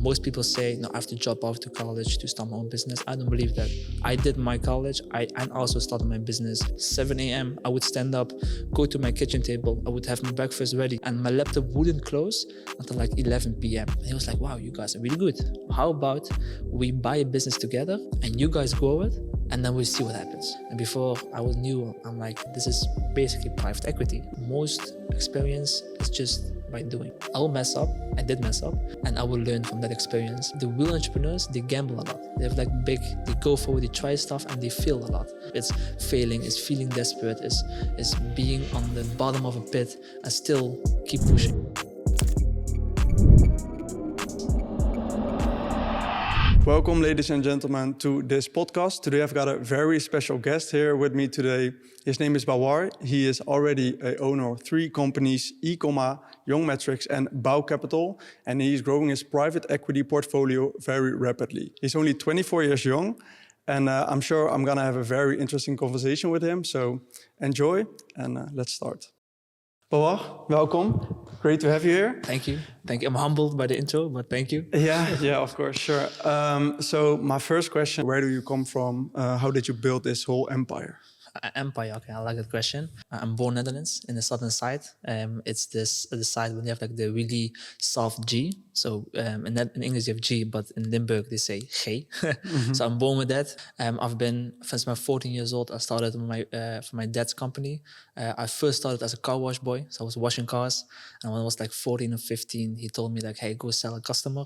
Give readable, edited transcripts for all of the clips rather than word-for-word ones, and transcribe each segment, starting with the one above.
Most people say, no, I have to drop out to college to start my own business. I don't believe that. I did my college. I also started my business. 7 a.m. I would stand up, go to my kitchen table. I would have my breakfast ready, and my laptop wouldn't close until like 11 p.m. And he was like, wow, you guys are really good. How about we buy a business together and you guys grow it, and then we'll see what happens. And before I was new, I'm like, this is basically private equity. Most experience is just by doing. I will mess up, I did mess up, and I will learn from that experience. The real entrepreneurs, they gamble a lot. They have they go forward, they try stuff, and they fail a lot. It's failing, it's feeling desperate, it's being on the bottom of a pit and still keep pushing. Welcome, ladies and gentlemen, to this podcast. Today I've got a very special guest here with me today. His name is Bawar. He is already an owner of 3 companies, Ecomma, Young Metrics and bawcapital, and he's growing his private equity portfolio very rapidly. He's only 24 years young, and I'm sure I'm going to have a very interesting conversation with him. So enjoy, and let's start. Bawar, welcome. Great to have you here. Thank you. I'm humbled by the intro, but thank you. Yeah, of course, sure. So my first question, where do you come from? How did you build this whole empire? Empire, okay, I like that question. I'm born in Netherlands, in the southern side. It's the side when you have like the really soft G. So in English you have G, but in Limburg they say G. So I'm born with that. I've been, since I'm 14 years old, I started for my dad's company. I first started as a car wash boy. So I was washing cars. And when I was like 14 or 15, he told me like, hey, go sell a customer.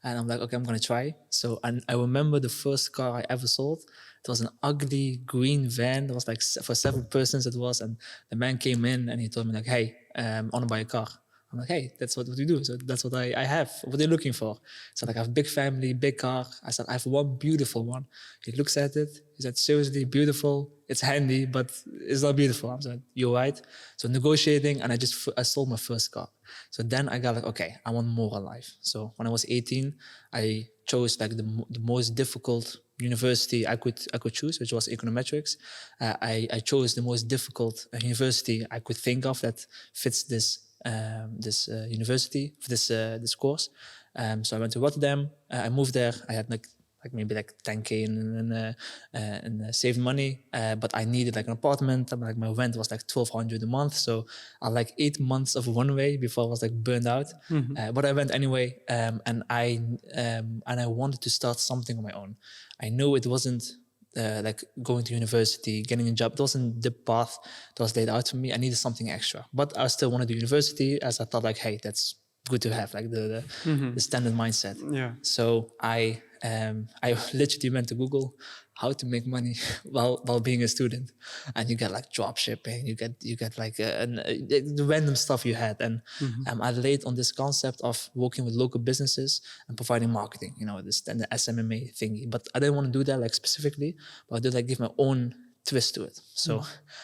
And I'm like, okay, I'm going to try. So I remember the first car I ever sold. It was an ugly green van. It was like for 7 persons it was. And the man came in and he told me like, hey, I want to buy a car. I'm like, hey, that's what we do. So that's what I have. What are you looking for? So like, I have a big family, big car. I said, I have one beautiful one. He looks at it. He said, seriously, beautiful. It's handy, but it's not beautiful. I said, you're right. So negotiating, and I sold my first car. So then I got like, okay, I want more in life. So when I was 18, I chose like the most difficult university I could choose, which was econometrics. I chose the most difficult university I could think of that fits this university, this course. So I went to Rotterdam. I moved there. I had maybe 10K in saved money, but I needed like an apartment. Like my rent was like 1,200 a month, so I like 8 months of runway before I was like burned out. But I went anyway, and I wanted to start something on my own. I knew it wasn't like going to university, getting a job. It wasn't the path that was laid out for me. I needed something extra, but I still wanted to do university, as I thought like, hey, that's good to have, like the standard mindset. Yeah. So I literally went to Google how to make money while being a student, and you get like drop shipping, you get like the random stuff you had, and I laid on this concept of working with local businesses and providing marketing, the SMMA thingy. But I didn't want to do that like specifically, but I did like give my own twist to it. So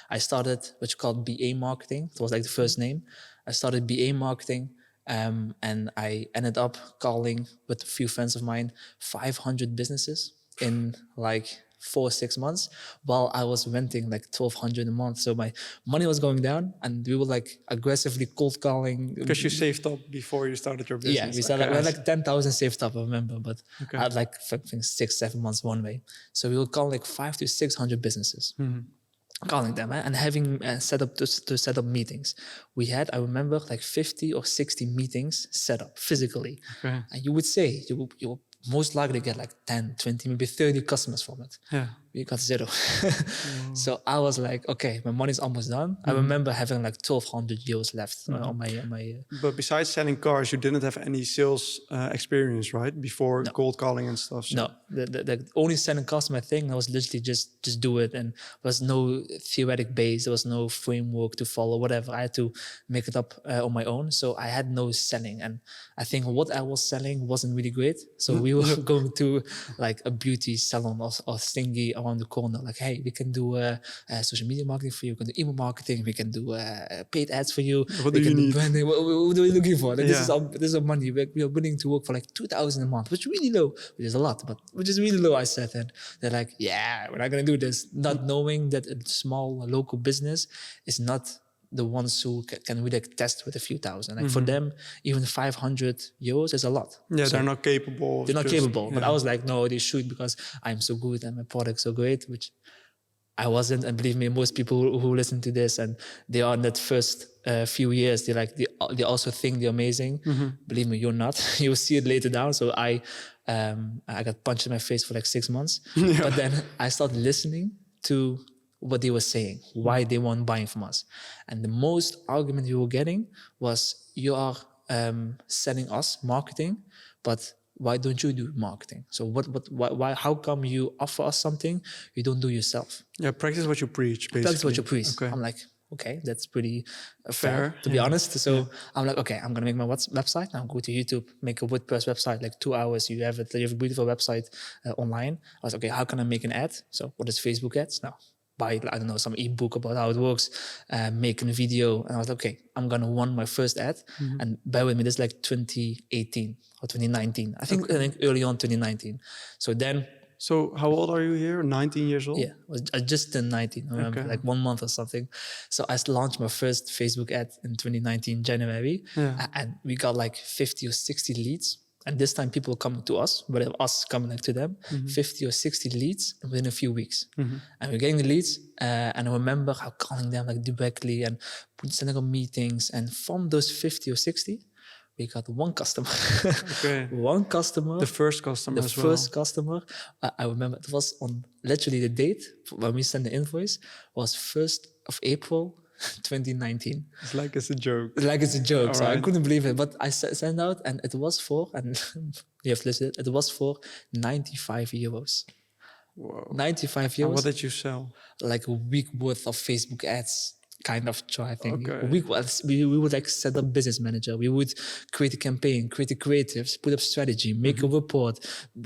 I started what you call BA marketing. It was like the first name. I started BA marketing. And I ended up calling with a few friends of mine 500 businesses in like 4 or 6 months, while I was renting like 1,200 a month. So my money was going down, and we were like aggressively cold calling. Because you saved up before you started your business. Yeah, we started we had like 10,000 saved up, I remember, but I had like 6-7 months one way. So we were calling like 500 to 600 businesses. Calling them and having set up to set up meetings. We had, I remember, like 50 or 60 meetings set up physically. And you would say you will most likely get like 10, 20, maybe 30 customers from it. Yeah. We got 0. So I was like, okay, my money's almost done. I remember having like 1,200 euros left on my. But besides selling cars, you didn't have any sales experience, right? Before cold calling and stuff. So. No, the only selling customer thing, I was literally just do it, and there was no theoretic base. There was no framework to follow, whatever. I had to make it up on my own. So I had no selling, and I think what I was selling wasn't really great. So we were going to like a beauty salon or thingy around the corner, like, hey, we can do social media marketing for you, we can do email marketing, we can do paid ads for you. What do you need? Branding. What are you looking for? Like, this is our money. We are willing to work for like 2,000 a month, which is really low, which is a lot, but which is really low, I said. And they're like, yeah, we're not going to do this. Not knowing that a small local business is not the ones who can really like, test with a few thousand. Like for them, even 500 euros is a lot. Yeah, So they're not capable. Of they're not just, capable. But yeah. I was like, no, they should because I'm so good and my product's so great, which I wasn't. And believe me, most people who listen to this and they are in that first few years, they also think they're amazing. Believe me, you're not. You'll see it later down. So I got punched in my face for like 6 months. Yeah. But then I started listening to what they were saying, why they weren't buying from us. And the most argument we were getting was, you are selling us marketing, but why don't you do marketing? So why, how come you offer us something you don't do yourself? Yeah, practice what you preach, basically. Practice what you preach. Okay. I'm like, okay, that's pretty fair to be yeah. honest. So I'm like, okay, I'm gonna make my website. I'll go to YouTube, make a WordPress website, like 2 hours. You have a beautiful website online. I was like, okay, how can I make an ad? So what is Facebook ads? Now, buy, I don't know, some ebook about how it works, making a video. And I was like, okay, I'm gonna run my first ad. And bear with me, this is like 2018 or 2019. I think early on 2019. So then. So how old are you here? 19 years old? Yeah, I just turned 19, I remember, like 1 month or something. So I launched my first Facebook ad in 2019, January. Yeah. And we got like 50 or 60 leads. And this time people coming to us, but us coming like to them, 50 or 60 leads within a few weeks. And we're getting the leads. And I remember how calling them like directly and sending them meetings. And from those 50 or 60, we got one customer. Okay. One customer. The first customer The as well. first customer. I remember it was on literally the date when we sent the invoice was 1st of April 2019. It's like it's a joke. Like it's a joke. All So I right. couldn't believe it. But I sent out and it was for, and you have to listen, it was for 95 euros. Whoa. 95 And euros. what did you sell? Like a week worth of Facebook ads. Kind of try thing. Okay. We would like set up business manager. We would create a campaign, create the creatives, put up strategy, make a report,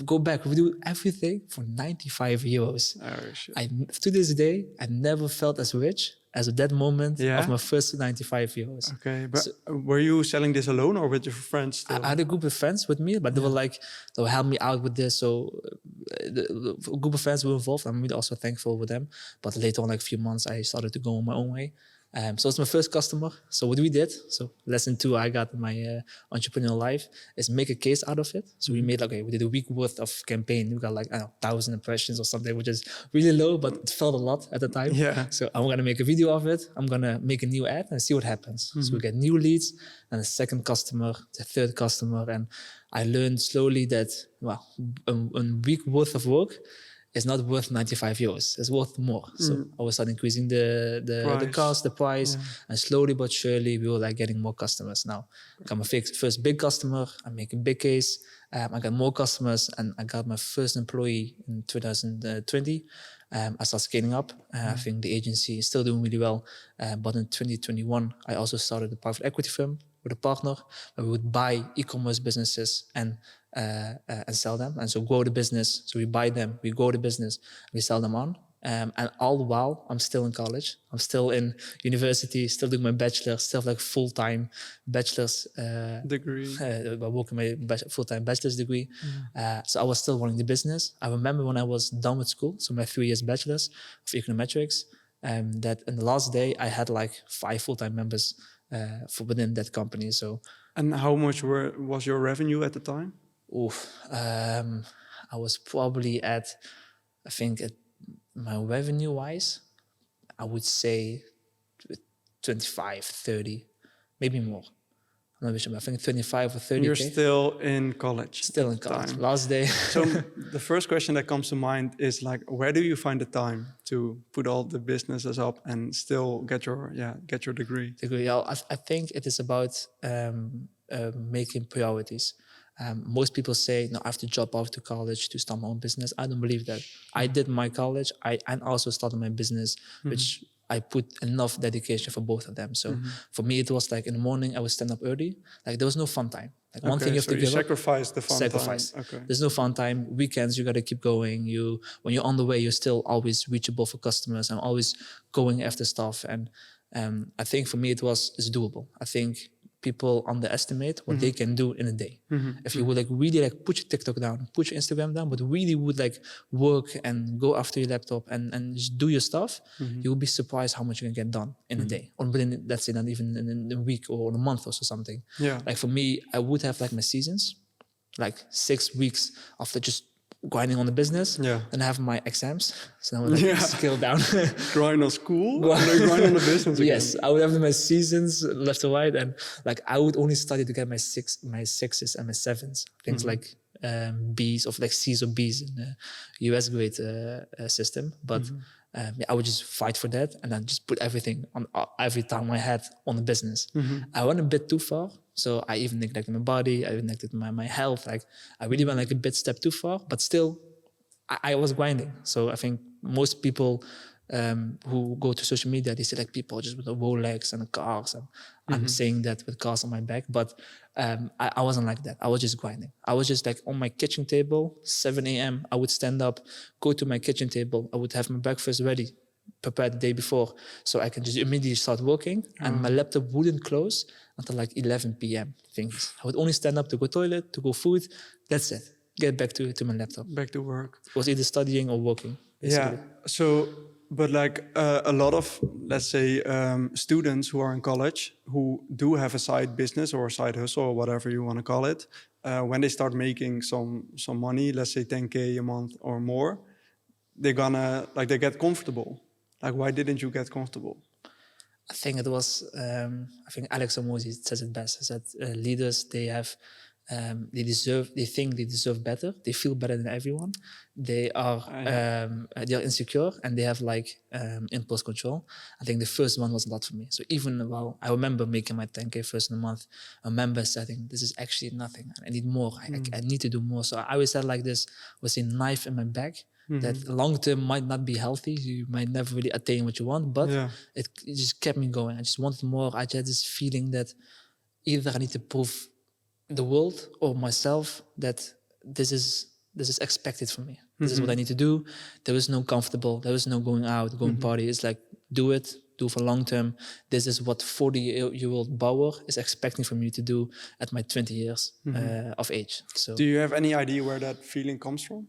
go back. We do everything for 95 euros. Oh, shit. To this day, I never felt as rich as at that moment Yeah? of my first 95 euros. Okay, but were you selling this alone or with your friends still? I had a group of friends with me, but they were like, they will help me out with this. So the group of friends were involved. I'm really also thankful with them. But later on, like a few months, I started to go on my own way. So it's my first customer. So what we did, so lesson 2 I got in my entrepreneurial life is make a case out of it. So we made like, we did a week worth of campaign. We got like, I don't know, 1,000 impressions or something, which is really low, but it felt a lot at the time. Yeah. So I'm gonna make a video of it. I'm gonna make a new ad and see what happens. So we get new leads and a second customer, the third customer. And I learned slowly that, well, a week worth of work is not worth 95 euros. It's worth more. So I was starting increasing the cost, the price, and slowly but surely we were like getting more customers. Now I got my first big customer. I make a big case. I got more customers, and I got my first employee in 2020. I started scaling up. I think the agency is still doing really well. But in 2021, I also started a private equity firm with a partner where we would buy e-commerce businesses and sell them. And so grow the business. So we buy them, we grow the business, we sell them on. And all the while, I'm still in college. I'm still in university, still doing my bachelor, still have like full-time bachelor's degree. Working my full-time bachelor's degree. So I was still running the business. I remember when I was done with school, so my 3 years bachelor's of econometrics, that in the last day, I had like 5 full-time members for within that company. So, and how much was your revenue at the time? I was probably at, I think my revenue wise, I would say 25, 30, maybe more. I'm not sure, I think 25 or 30. You're still in college. Still in college. Last day. So the first question that comes to mind is like, where do you find the time to put all the businesses up and still get your degree? I think it is about making priorities. Most people say, no, I have to drop off to college to start my own business. I don't believe that. I did my college. I also started my business, which I put enough dedication for both of them. So for me, it was like in the morning, I would stand up early. Like there was no fun time. Like one thing you have to give up. Sacrifice the fun time. Okay. There's no fun time. Weekends, you got to keep going. When you're on the way, you're still always reachable for customers and always going after stuff. And I think for me, it's doable. I think people underestimate what they can do in a day. If you would like really like put your TikTok down, put your Instagram down, but really would like work and go after your laptop and just do your stuff, you will be surprised how much you can get done in a day. Or within, let's say, not even in a week or in a month or so something. Yeah. Like for me, I would have like my seasons, like 6 weeks after just grinding on the business. Yeah. Then I have my exams. So then I would like scale down. Grind on school and then grind on the business again. Yes, I would have my seasons left to right, and like I would only study to get my sixes and my sevens, things like B's or like C's or B's in the US grade system. But I would just fight for that and then just put everything on every time I had on the business. I went a bit too far. So I even neglected my body, I even neglected my health. Like I really went like a bit step too far, but still I was grinding. So I think most people who go to social media, they see like people just with the Rolex and the cars. And I'm saying that with cars on my back, but I wasn't like that. I was just grinding. I was just like on my kitchen table, 7 a.m. I would stand up, go to my kitchen table. I would have my breakfast ready, prepared the day before, so I can just immediately start working. And my laptop wouldn't close until like 11 p.m. Things. I would only stand up to go toilet, to go food. That's it. Get back to my laptop. Back to work. It was either studying or working. Basically. Yeah. So, but like a lot of, let's say, students who are in college who do have a side business or a side hustle or whatever you want to call it, when they start making some money, let's say 10K a month or more, they're gonna like they get comfortable. Like, why didn't you get comfortable? I think it was, I think Alex Hormozi says it best, is that leaders, they think they deserve better. They feel better than everyone. They are insecure and they have like impulse control. I think the first one was a lot for me. So even I remember making my 10K first in a month, I remember saying, this is actually nothing. I need more. I need to do more. So I always had like this, was a knife in my back. That long term might not be healthy. You might never really attain what you want, but it just kept me going. I just wanted more. I had this feeling that either I need to prove the world or myself that this is expected from me. This is what I need to do. There is no comfortable. There is no going out, going party. It's like do for long term. This is what 40-year-old Bauer is expecting from me to do at my 20 years of age. So, do you have any idea where that feeling comes from?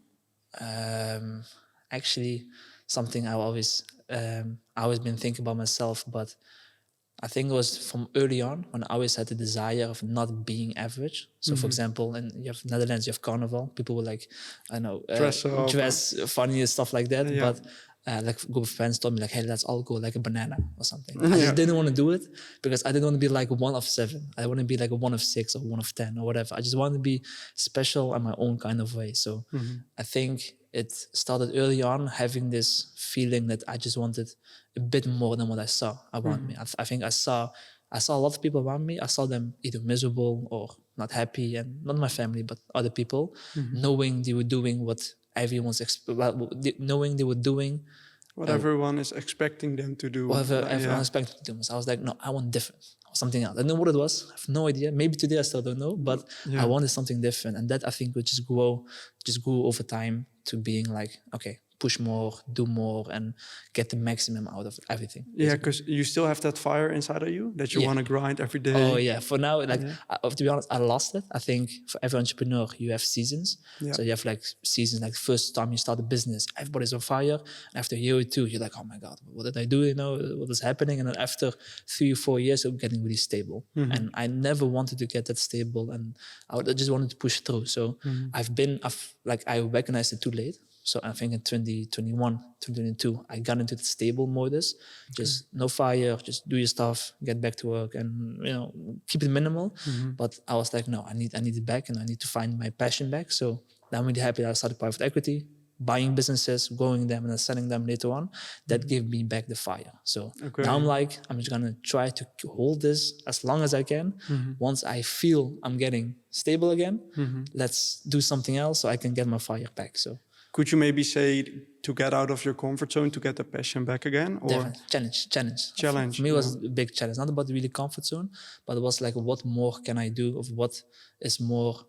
Actually, something I always been thinking about myself, but I think it was from early on when I always had the desire of not being average. So, for example, in you have Netherlands, you have Carnival. People will like, I know, dress funny and stuff like that. Yeah. But like a group of friends told me like, hey, let's all go like a banana or something. I just didn't want to do it because I didn't want to be like 1 of 7. I want to be like a 1 of 6 or 1 of 10 or whatever. I just wanted to be special in my own kind of way. So I think it started early on, having this feeling that I just wanted a bit more than what I saw around me. I think I saw a lot of people around me. I saw them either miserable or not happy, and not my family, but other people, knowing they were doing what knowing they were doing what everyone is expecting them to do. Whatever everyone expected to do. So I was like, no, I want different. Something else. I don't know what it was. I have no idea. Maybe today I still don't know, but I wanted something different. And that I think would just grew over time to being like, okay, push more, do more, and get the maximum out of everything. Yeah, because you still have that fire inside of you that you want to grind every day. Oh yeah, for now, like to be honest, I lost it. I think for every entrepreneur, you have seasons. So you have like seasons, like first time you start a business, everybody's on fire. And after a year or two, you're like, oh my God, what did I do? You know, what is happening? And then after 3 or 4 years, I'm getting really stable. And I never wanted to get that stable, and I just wanted to push through. So I recognized it too late. So I think in 2021, 2022, I got into the stable modus. Just no fire, just do your stuff, get back to work, and keep it minimal. But I was like, no, I need it back, and I need to find my passion back. So I'm really happy that I started private equity, buying businesses, growing them, and then selling them later on. That gave me back the fire. So now I'm like, I'm just gonna try to hold this as long as I can. Once I feel I'm getting stable again, let's do something else so I can get my fire back. So. Could you maybe say to get out of your comfort zone to get the passion back again? Or Definitely. Challenge. For me, it was a big challenge. Not about the really comfort zone, but it was like, what more can I do? Of what is more,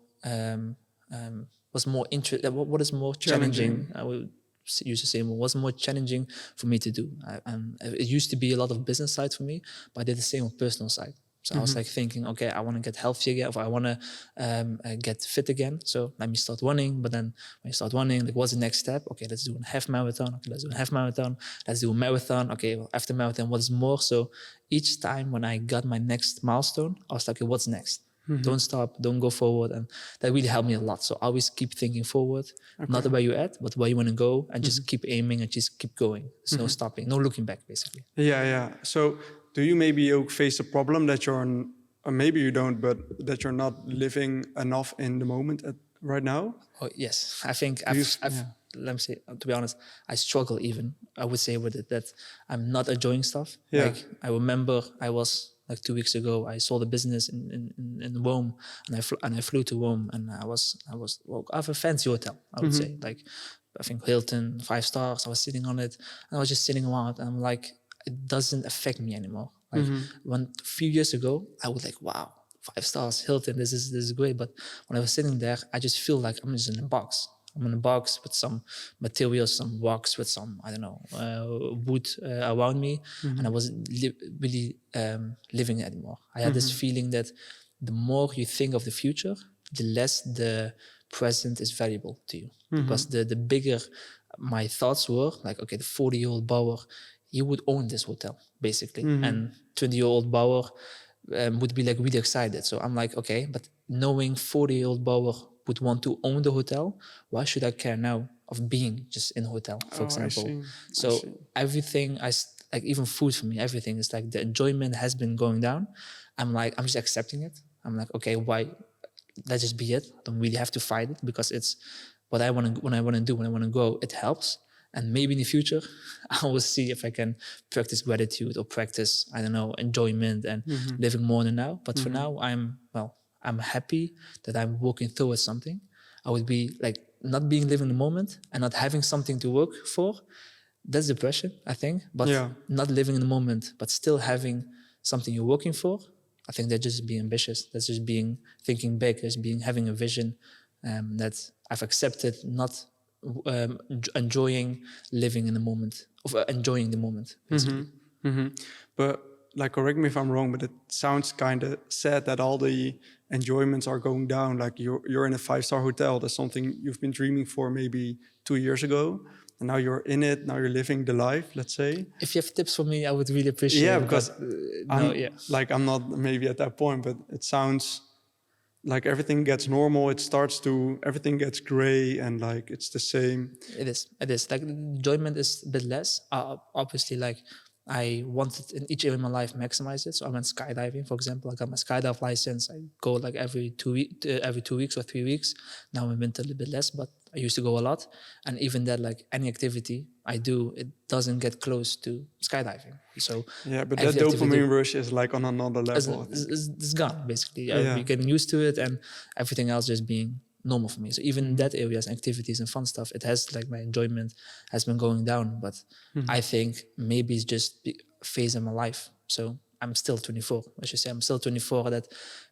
what is more challenging? I would use the same word. What's more challenging for me to do? It used to be a lot of business side for me, but I did the same on personal side. So I was like thinking, okay, I want to get healthy again, or I want to get fit again. So let me start running. But then when you start running, like, what's the next step? Okay, let's do a half marathon. Okay, let's do a half marathon. Let's do a marathon. Okay, well, after marathon, what is more? So each time when I got my next milestone, I was like, okay, what's next? Don't stop, don't go forward. And that really helped me a lot. So always keep thinking forward, not where you're at, but where you want to go, and just keep aiming and just keep going. There's no stopping, no looking back, basically. Yeah. So do you maybe ook face a problem that you're, or maybe you don't, but that you're not living enough in the moment right now? Oh, yes. I think let me say, to be honest, I struggle even, I would say, with it, that I'm not enjoying stuff. Yeah. Like, I remember I was like 2 weeks ago, I sold a business in Rome, and I flew to Rome, and I have a fancy hotel, I would say, like, I think Hilton, 5 stars. I was sitting on it, and I was just sitting around, and I'm like, it doesn't affect me anymore. Like, a few years ago, I was like, wow, 5 stars, Hilton, this is great. But when I was sitting there, I just feel like I'm just in a box. I'm in a box with some materials, some rocks, with some, I don't know, wood around me. And I wasn't really living it anymore. I had this feeling that the more you think of the future, the less the present is valuable to you. Because the bigger my thoughts were, like, okay, the 40-year-old Bauer, he would own this hotel, basically. And 20-year-old Bauer would be like really excited. So I'm like, okay, but knowing 40-year-old Bauer would want to own the hotel, why should I care now of being just in a hotel, for example? So everything, like, even food for me, everything is like, the enjoyment has been going down. I'm just accepting it. I'm like, okay, why? Let's just be it. I don't really have to fight it, because it's what I want to, when I want to do, when I want to go, it helps. And maybe in the future, I will see if I can practice gratitude or practice, I don't know, enjoyment and living more than now. But for now, I'm happy that I'm working towards something. I would be like not being living the moment and not having something to work for. That's depression, I think. But not living in the moment, but still having something you're working for, I think that's just being ambitious. That's just thinking big. That's having a vision that I've accepted, not enjoying living in the moment, of enjoying the moment, basically. But, like, correct me if I'm wrong, but it sounds kind of sad that all the enjoyments are going down. Like, you're in a 5-star hotel. That's something you've been dreaming for maybe 2 years ago, and now you're in it. Now you're living the life, let's say. If you have tips for me, I would really appreciate it. Yeah, because I'm not maybe at that point, but it sounds like everything gets normal. Everything gets gray, and like it's the same. It is. Like, enjoyment is a bit less. Obviously, like, I wanted in each area of my life maximize it. So I went skydiving, for example. I got my skydive license. I go like every 2 weeks or 3 weeks. Now in winter a little bit less, but I used to go a lot. And even that, like, any activity I do, it doesn't get close to skydiving. So yeah, but that dopamine rush is like on another level. It's gone, basically. You're getting used to it, and everything else just being normal for me. So even in that areas, activities and fun stuff, it has, like, my enjoyment has been going down. But I think maybe it's just a phase in my life. So I'm still 24. I should say I'm still 24. That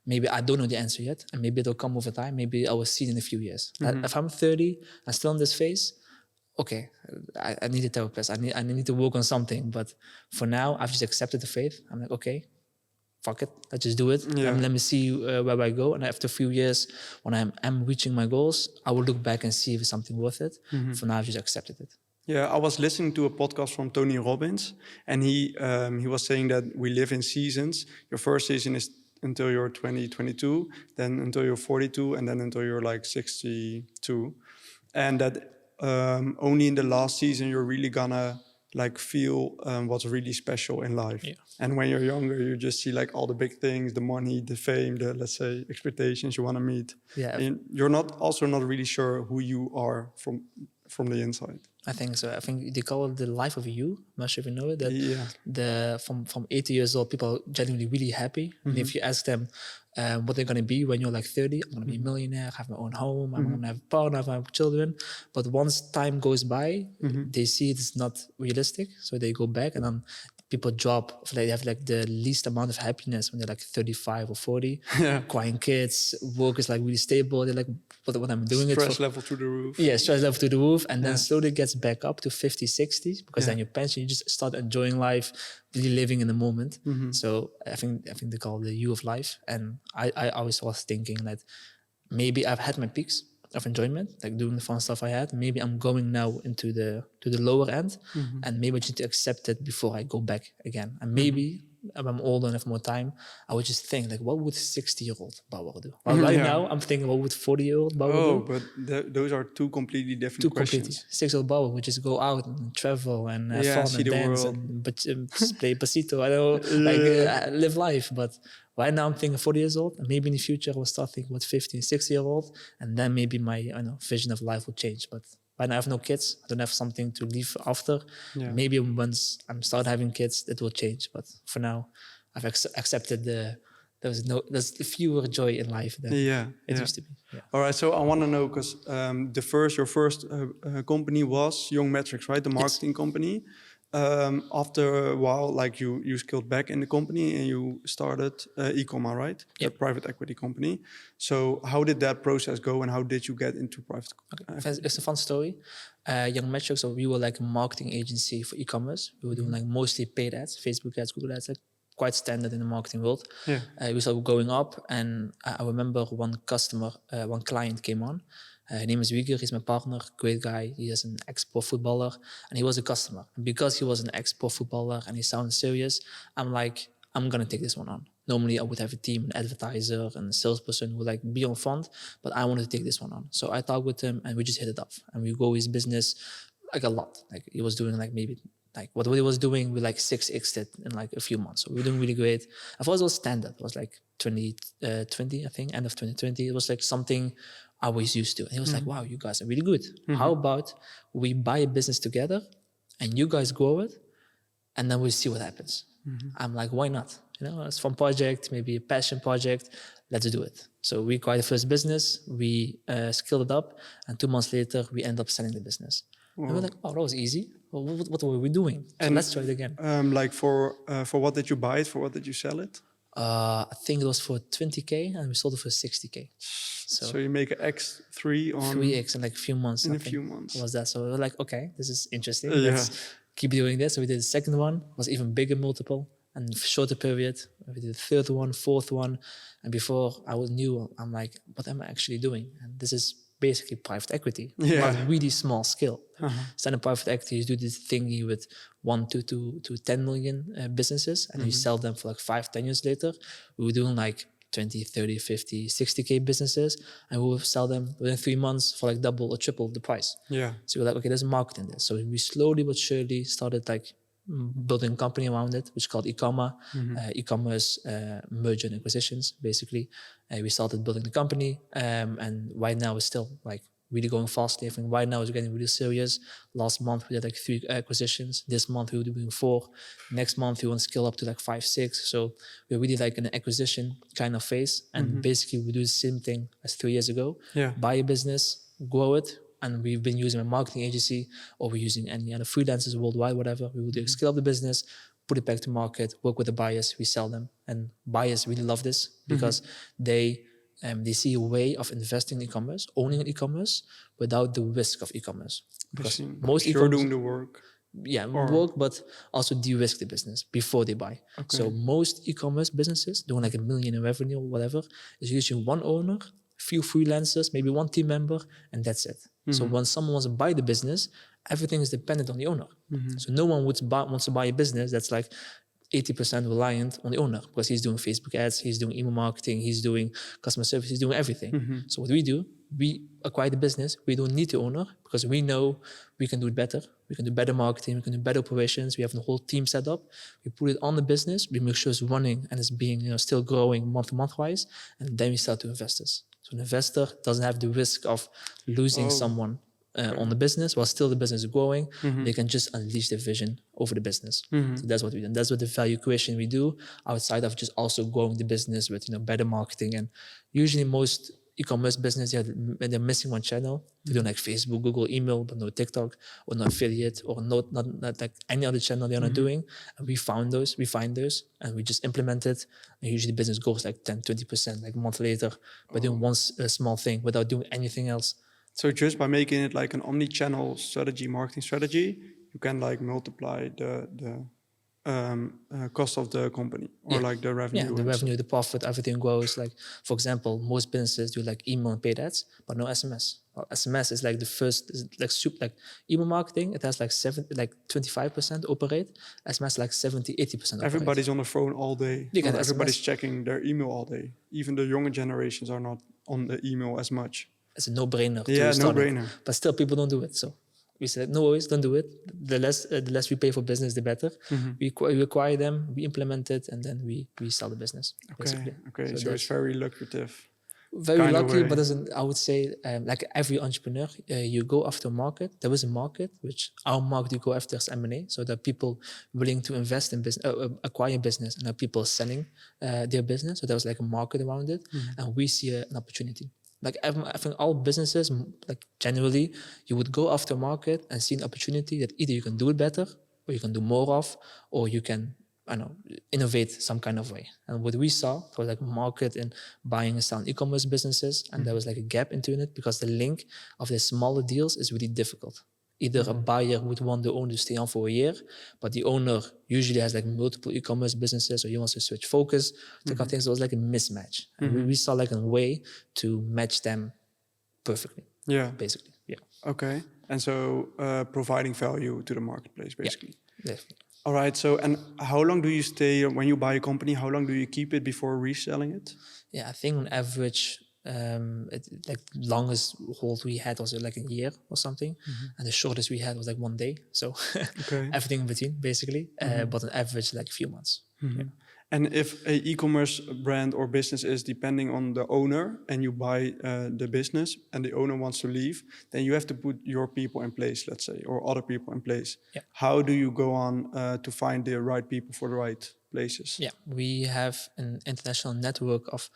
maybe I don't know the answer yet, and maybe it'll come over time. Maybe I will see it in a few years. If I'm 30 and still in this phase, okay, I need a therapist. I need to work on something. But for now, I've just accepted the faith. I'm like, okay, fuck it, let's just do it. Let me see where I go. And after a few years, when I'm reaching my goals, I will look back and see if it's something worth it. For now, I've just accepted it. Yeah, I was listening to a podcast from Tony Robbins, and he was saying that we live in seasons. Your first season is until you're 22, then until you're 42, and then until you're like 62. And that only in the last season you're really gonna like feel what's really special in life. Yeah. And when you're younger, you just see like all the big things, the money, the fame, the, let's say, expectations you want to meet. Yeah. And you're not really sure who you are from the inside. I think so. I think they call it the life of you. I'm not sure if you know it. That from 80 years old, people are genuinely really happy. And if you ask them what they're going to be when you're like 30, I'm going to be a millionaire, have my own home, I'm going to have a partner, have children. But once time goes by, they see it's not realistic. So they go back, and then people drop, they have like the least amount of happiness when they're like 35 or 40. Yeah. Acquiring kids, work is like really stable. They're like, what I'm doing it Stress for. level through the roof. Yeah, stress level to the roof, and then Yeah. slowly gets back up to 50, 60, because then your pension, you just start enjoying life, really living in the moment. So I think they call it the you of life. And I always was thinking that maybe I've had my peaks of enjoyment, like doing the fun stuff I had. Maybe I'm going now into the lower end, and maybe I just need to accept it before I go back again. And maybe if I'm older and have more time, I would just think like, what would 60-year-old Bauer do? Well, right now I'm thinking, what would 40-year-old Bauer do? Oh, but those are two completely different questions. 6-year-old Bauer would just go out and travel and have fun see and the dance world. and play pasito. I don't know, live life. But right now I'm thinking 40 years old, and maybe in the future I will start thinking about 50 and 60-year-old, and then maybe my vision of life will change. But right now I have no kids. I don't have something to leave after. Yeah. Maybe once I'm start having kids, it will change. But for now, I've accepted there's fewer joy in life than it used to be. Yeah. All right, so I want to know, because your first company was Young Metrics, right? The marketing company. After a while, like you scaled back in the company and you started e-commerce, right? Yep. The private equity company. So how did that process go, and how did you get into private? It's a fun story. Young Metrics, so we were like a marketing agency for e-commerce. We were doing like mostly paid ads, Facebook ads, Google ads, like quite standard in the marketing world. Yeah. We started going up, and I remember one client came on. His name is Wieger. He's my partner, great guy. He is an ex-pro footballer, and he was a customer. And because he was an ex-pro footballer and he sounded serious, I'm like, I'm gonna take this one on. Normally, I would have a team, an advertiser, and a salesperson who would like be on front, but I wanted to take this one on. So I talked with him, and we just hit it off, and we grow his business like a lot. Like he was doing like maybe like what he was doing, we like 6x'd it in like a few months. So we were doing really great. I thought it was standard. It was like 2020, I think, end of 2020. It was like something I was used to. And he was like, wow, you guys are really good. How about we buy a business together and you guys grow it, and then we'll see what happens. I'm like, why not? It's a fun project, maybe a passion project. Let's do it. So we acquired the first business, we scaled it up, and 2 months later, we end up selling the business. And we're like, oh, that was easy. Well, what were we doing? So let's try it again. Like for what did you buy it? For what did you sell it? I think it was for 20K, and we sold it for 60K. So you make an X3 on 3x in like a few months. in a few months. Was that? So we were like, okay, this is interesting. Yeah. Let's keep doing this. So we did the second one, was even bigger multiple and shorter period. We did the third one, fourth one. And before I knew, I'm like, what am I actually doing? And this is basically private equity, but really small scale. Standard private equity, you do this thingy with 1 to 10 million businesses, and you sell them for like 5-10 years later. We were doing like 20, 30, 50, 60K businesses, and we will sell them within 3 months for like double or triple the price. Yeah. So we're like, okay, there's a market in this. So we slowly but surely started like building a company around it, which is called e-commerce merger and acquisitions, basically. We started building the company, and right now it's still like really going fast. I think right now it's getting really serious. Last month we did like 3 acquisitions. This month we were doing 4. Next month we want to scale up to like 5, 6. So we're really like in an acquisition kind of phase. And basically we do the same thing as 3 years ago. Yeah. Buy a business, grow it. And we've been using a marketing agency, or we're using any other freelancers worldwide, whatever. We will do scale up the business, put it back to market, work with the buyers, we sell them. And buyers really love this because they see a way of investing in e-commerce, owning e-commerce without the risk of e-commerce. Because most e-commerce doing the work. Yeah, work, but also de-risk the business before they buy. Okay. So most e-commerce businesses doing like $1 million in revenue or whatever is usually one owner, few freelancers, maybe one team member, and that's it. So when someone wants to buy the business, everything is dependent on the owner. So no one wants to buy a business that's like 80% reliant on the owner, because he's doing Facebook ads, he's doing email marketing, he's doing customer service, he's doing everything. So what we do, we acquire the business. We don't need the owner because we know we can do it better. We can do better marketing. We can do better operations. We have the whole team set up. We put it on the business. We make sure it's running and it's being still growing month to month wise. And then we sell to investors. So an investor doesn't have the risk of losing someone on the business while still the business is growing. They can just unleash their vision over the business. So that's what we do. And that's what the value creation we do outside of just also growing the business with better marketing. And usually most e-commerce business, they're missing one channel. They do like Facebook, Google, email, but no TikTok or no affiliate or not like any other channel they're not doing. And we find those, and we just implement it. And usually business goes like 10, 20%, like a month later, by doing one small thing without doing anything else. So just by making it like an omni-channel strategy, marketing strategy, you can like multiply the cost of the company or like the revenue. Yeah, the revenue, the profit, everything grows. Like, for example, most businesses do like email and paid ads, but no SMS. Well, SMS is like the first, like email marketing. It has like 25% open rate. SMS like 70, 80% open Everybody's rate. on the phone all day. You get Everybody's SMS. checking their email all day. Even the younger generations are not on the email as much. It's a no-brainer. Yeah, to start no-brainer. it. But still, people don't do it. So we said, no worries, don't do it. The less we pay for business, the better. We acquire them, we implement it, and then we sell the business. Basically. Okay. So it's very lucrative. Very lucky, but I would say, like every entrepreneur, you go after a market. There is a market, which our market you go after is M&A. So there are people willing to invest in business, acquire business, and there are people selling their business. So there was like a market around it, and we see an opportunity. Like I think all businesses, like generally, you would go after a market and see an opportunity that either you can do it better, or you can do more of, or you can, I don't know, innovate some kind of way. And what we saw was like market in buying and selling e-commerce businesses, and there was like a gap into it because the link of the smaller deals is really difficult. Either a buyer would want the owner to stay on for a year, but the owner usually has like multiple e-commerce businesses, or he wants to switch focus. Kind of things. So it was like a mismatch. And we saw like a way to match them perfectly. Yeah. Basically. Yeah. Okay. And so providing value to the marketplace, basically. Yeah, definitely. All right. So, and how long do you stay when you buy a company? How long do you keep it before reselling it? Yeah, I think on average, like longest hold we had was like a year or something, and the shortest we had was like 1 day. So everything in between, basically. But on average, like a few months. Yeah. And if a e-commerce brand or business is depending on the owner, and you buy the business, and the owner wants to leave, then you have to put your people in place, let's say, or other people in place. Yeah. How do you go on to find the right people for the right places? Yeah, we have an international network of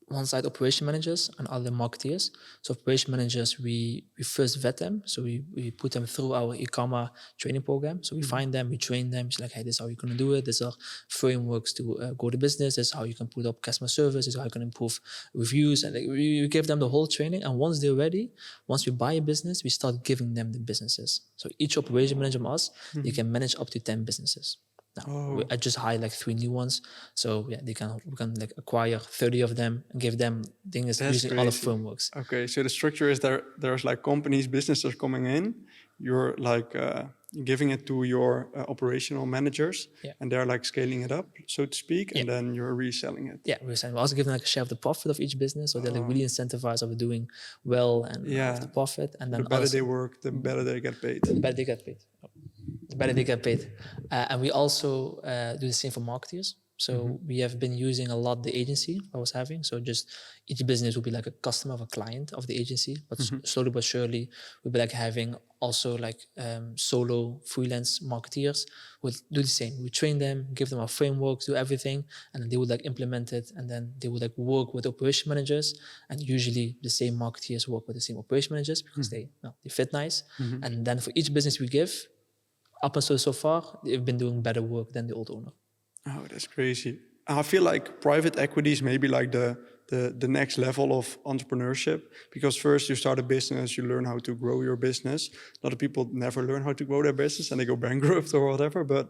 one side operation managers and other marketeers. So operation managers, we first vet them. So we put them through our e-commerce training program. So we find them, we train them. It's like, hey, this is how you're going to do it. These are frameworks to grow the business. This is how you can put up customer service. This is how you can improve reviews. And like, we give them the whole training. And once they're ready, once we buy a business, we start giving them the businesses. So each operation manager from us, they can manage up to 10 businesses. Now, I just hired like 3 new ones. So yeah, we can like acquire 30 of them and give them things using all the frameworks. Okay, so the structure is there's like companies, businesses coming in. You're like giving it to your operational managers, and they're like scaling it up, so to speak, and then you're reselling it. Yeah, we're also giving like a share of the profit of each business, so they're like really incentivized of doing well and of the profit. And then the better they work, the better they get paid. The better they get paid. The better they get paid. And we also do the same for marketers. So we have been using a lot the agency I was having. So just each business will be like a customer of a client of the agency, but slowly but surely we'll be like having also like solo freelance marketeers who do the same. We train them, give them our frameworks, do everything, and then they would like implement it, and then they would like work with operation managers, and usually the same marketeers work with the same operation managers because they fit nice. And then for each business we give, up until so far, they've been doing better work than the old owner. Oh, that's crazy. I feel like private equity is maybe like the next level of entrepreneurship, because first you start a business, you learn how to grow your business. A lot of people never learn how to grow their business and they go bankrupt or whatever, but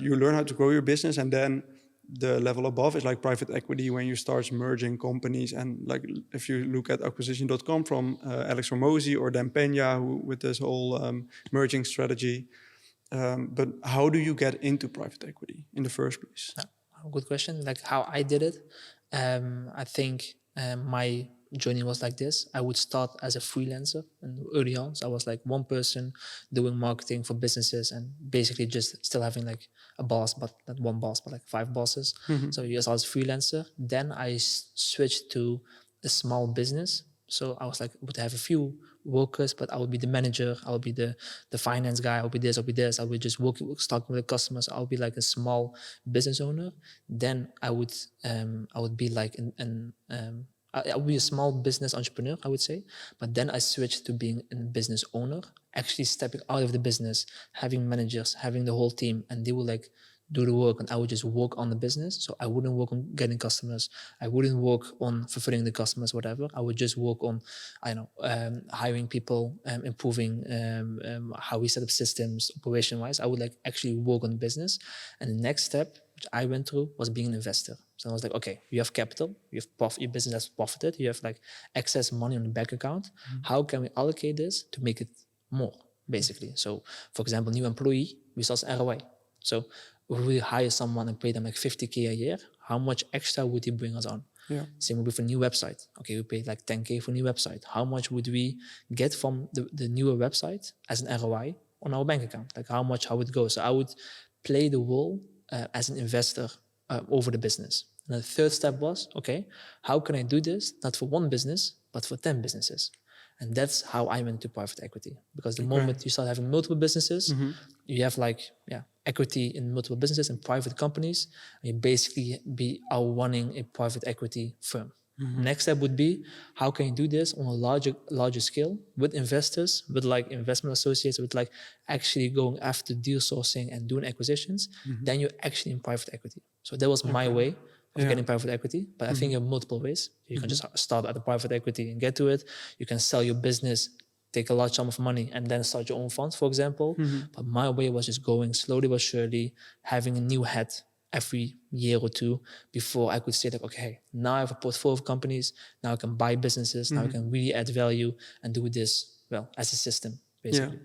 you learn how to grow your business, and then the level above is like private equity when you start merging companies. And like if you look at acquisition.com from Alex Hormozy or Dan Pena with this whole merging strategy. But how do you get into private equity in the first place? Good question. Like how I did it, I think my journey was like this. I would start as a freelancer, and early on, so I was like one person doing marketing for businesses, and basically just still having like a boss, but not one boss, but like 5 bosses. So yes, I was a freelancer. Then I switched to a small business. So I was like, would have a few workers, but I would be the manager. I would be the finance guy. I'll be this. I'll be this. I would just talking with the customers. I'll be like a small business owner. Then I would be like I would be a small business entrepreneur, I would say. But then I switched to being a business owner, actually stepping out of the business, having managers, having the whole team, and they will like do the work, and I would just work on the business. So I wouldn't work on getting customers. I wouldn't work on fulfilling the customers, whatever. I would just work on, I don't know, hiring people, improving how we set up systems, operation-wise. I would like actually work on the business. And the next step, which I went through, was being an investor. So I was like, okay, you have capital, you have your business has profited, you have like excess money on the bank account. How can we allocate this to make it more, basically? So, for example, new employee, we saw ROI. So if we hire someone and pay them like 50K a year, how much extra would he bring us on? Yeah. Same with a new website. Okay, we paid like 10K for a new website. How much would we get from the newer website as an ROI on our bank account? Like how would it go? So I would play the role as an investor over the business. And the third step was, okay, how can I do this, not for one business, but for 10 businesses? And that's how I went to private equity. Because the moment you start having multiple businesses, you have like, equity in multiple businesses and private companies, and you basically are running a private equity firm. Next step would be, how can you do this on a larger scale with investors, with like investment associates, with like actually going after deal sourcing and doing acquisitions, then you're actually in private equity. So that was my way of getting private equity. But I think you have multiple ways. You can just start at the private equity and get to it. You can sell your business, take a large sum of money, and then start your own fund, for example. But my way was just going slowly but surely, having a new head every year or two before I could say like, okay, now I have a portfolio of companies, now I can buy businesses, now I can really add value and do this, well, as a system, basically. Yeah.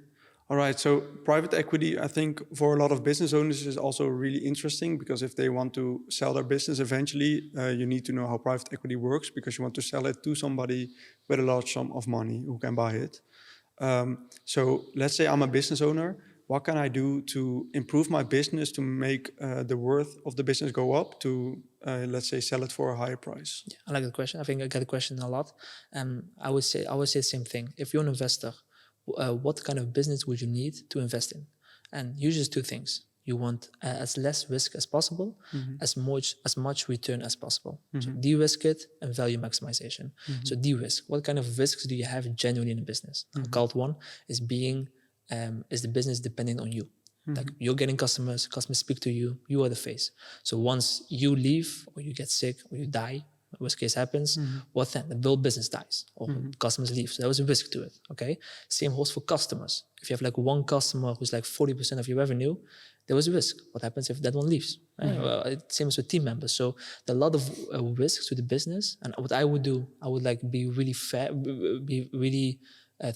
All right. So private equity, I think for a lot of business owners is also really interesting, because if they want to sell their business eventually, you need to know how private equity works, because you want to sell it to somebody with a large sum of money who can buy it. So let's say I'm a business owner. What can I do to improve my business to make the worth of the business go up to, let's say, sell it for a higher price? Yeah, I like the question. I think I get the question a lot. I would say the same thing. If you're an investor, what kind of business would you need to invest in? And usually it's two things. You want as less risk as possible, as much return as possible. So de-risk it and value maximization. So de-risk. What kind of risks do you have genuinely in a business? Called one is is the business depending on you. Like you're getting customers speak to you, you are the face. So once you leave or you get sick or you die, worst case happens, what then? The whole business dies or customers leave. So there was a risk to it, okay? Same holds for customers. If you have like one customer who's like 40% of your revenue, there was a risk. What happens if that one leaves? Well, it seems with team members. So there are a lot of risks to the business. And what I would do, I would like be really fair, be really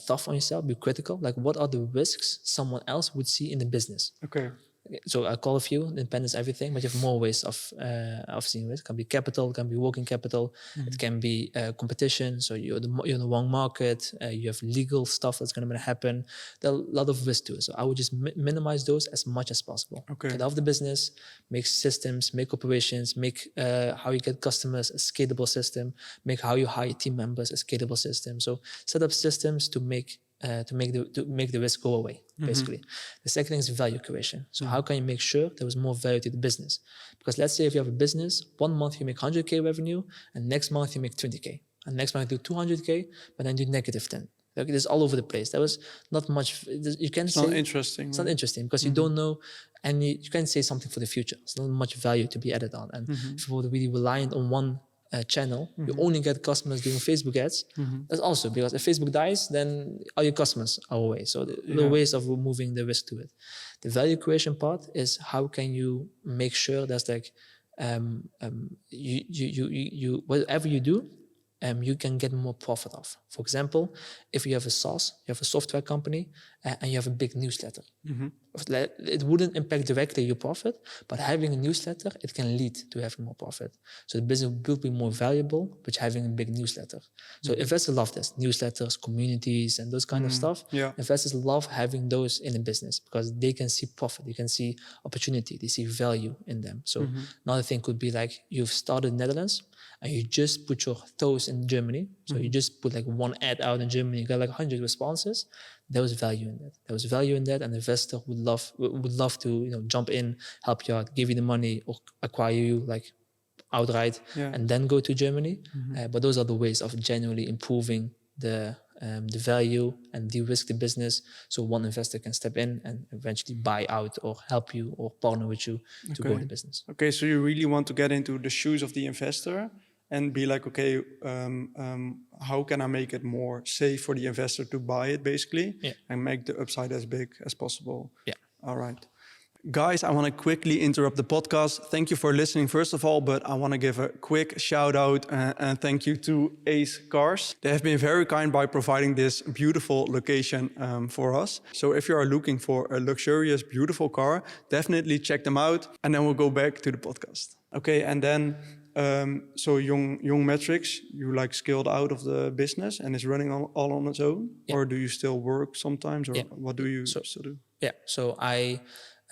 tough on yourself, be critical. Like what are the risks someone else would see in the business? Okay. So I call a few, independence, everything, but you have more ways of seeing risk. It can be capital, it can be working capital, it can be competition. So you're in the wrong market, you have legal stuff that's going to happen. There are a lot of risk to it. So I would just minimize those as much as possible. Okay. Get off the business, make systems, make operations, make how you get customers a scalable system, make how you hire team members a scalable system. So set up systems to make the risk go away, basically. The second thing is value creation. So how can you make sure there was more value to the business? Because let's say if you have a business, 1 month you make 100K revenue, and next month you make 20K, and next month you do 200K, but then do negative 10. Like it is all over the place. There was not much. You can say not interesting. It's not interesting because you don't know, and you can't say something for the future. There's not much value to be added on. And if you were really reliant on one channel, you only get customers doing Facebook ads. That's also because if Facebook dies, then all your customers are away. So there are ways of removing the risk to it. The value creation part is how can you make sure that's like you whatever you do, you can get more profit off. For example, if you have a SaaS, you have a software company, and you have a big newsletter. It wouldn't impact directly your profit, but having a newsletter, it can lead to having more profit. So the business will be more valuable with having a big newsletter. So investors love this, newsletters, communities, and those kind of stuff. Yeah. Investors love having those in a business because they can see profit, they can see opportunity, they see value in them. So another thing could be like you've started Netherlands, and you just put your toes in Germany. So you just put like one ad out in Germany, you got like 100 responses. There was value in that. There was value in that, and the investor would love to jump in, help you out, give you the money, or acquire you like outright Yeah. and then go to Germany. But those are the ways of genuinely improving the value and de-risk the business, so one investor can step in and eventually buy out or help you or partner with you to grow the business. Okay, so you really want to get into the shoes of the investor and be like, okay, how can I make it more safe for the investor to buy it, basically, and make the upside as big as possible? Yeah. All right. Guys, I want to quickly interrupt the podcast. Thank you for listening, first of all, but I want to give a quick shout out and thank you to Ace Cars. They have been very kind by providing this beautiful location for us. So if you are looking for a luxurious, beautiful car, definitely check them out. And then we'll go back to the podcast. Okay, and then, so Young Metrics, you like scaled out of the business and it's running all on its own? Yeah. Or do you still work sometimes, or what do you still do? Yeah, so I...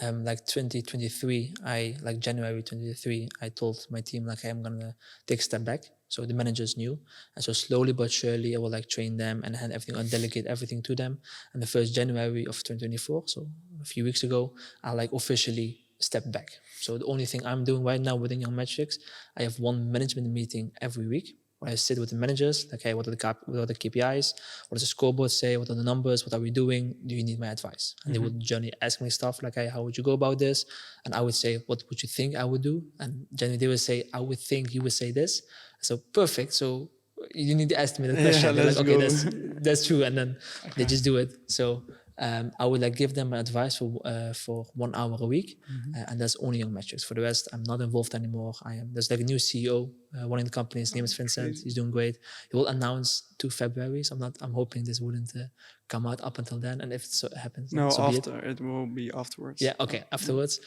like 2023, January 2023, I told my team, like, hey, I'm gonna take a step back. So the managers knew. And so slowly but surely, I will like train them and hand everything, and delegate everything to them. And the 1st January of 2024, so a few weeks ago, I like officially stepped back. So the only thing I'm doing right now within Young Metrics, I have one management meeting every week, where I sit with the managers, like, hey, what are the KPIs? What does the scoreboard say? What are the numbers? What are we doing? Do you need my advice? And they would generally ask me stuff like, hey, how would you go about this? And I would say, what would you think I would do? And generally they would say, I would think you would say this. So perfect. So you need to ask me the question. They're like, okay, that's true. And then they just do it. So I would like give them advice for 1 hour a week, and that's only Young Metrics. For the rest, I'm not involved anymore. There's like a new CEO, one in the company. His name is Vincent. Crazy. He's doing great. He will announce to February. So I'm hoping this wouldn't come out up until then. And if it happens, no, so after it will be afterwards. Yeah, okay, afterwards.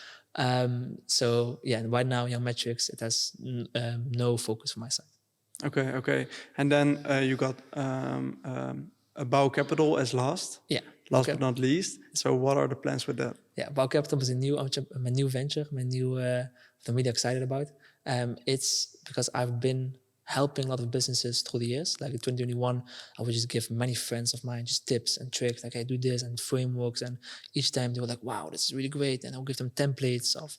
So yeah, right now Young Metrics, it has no focus from my side. Okay. And then you got a Bawcapital as last. Yeah. Last but not least. So what are the plans with that? Yeah, bawcapital is my new venture, I'm really excited about. It's because I've been helping a lot of businesses through the years. Like in 2021, I would just give many friends of mine just tips and tricks, like, hey, do this, and frameworks. And each time they were like, wow, this is really great. And I'll give them templates of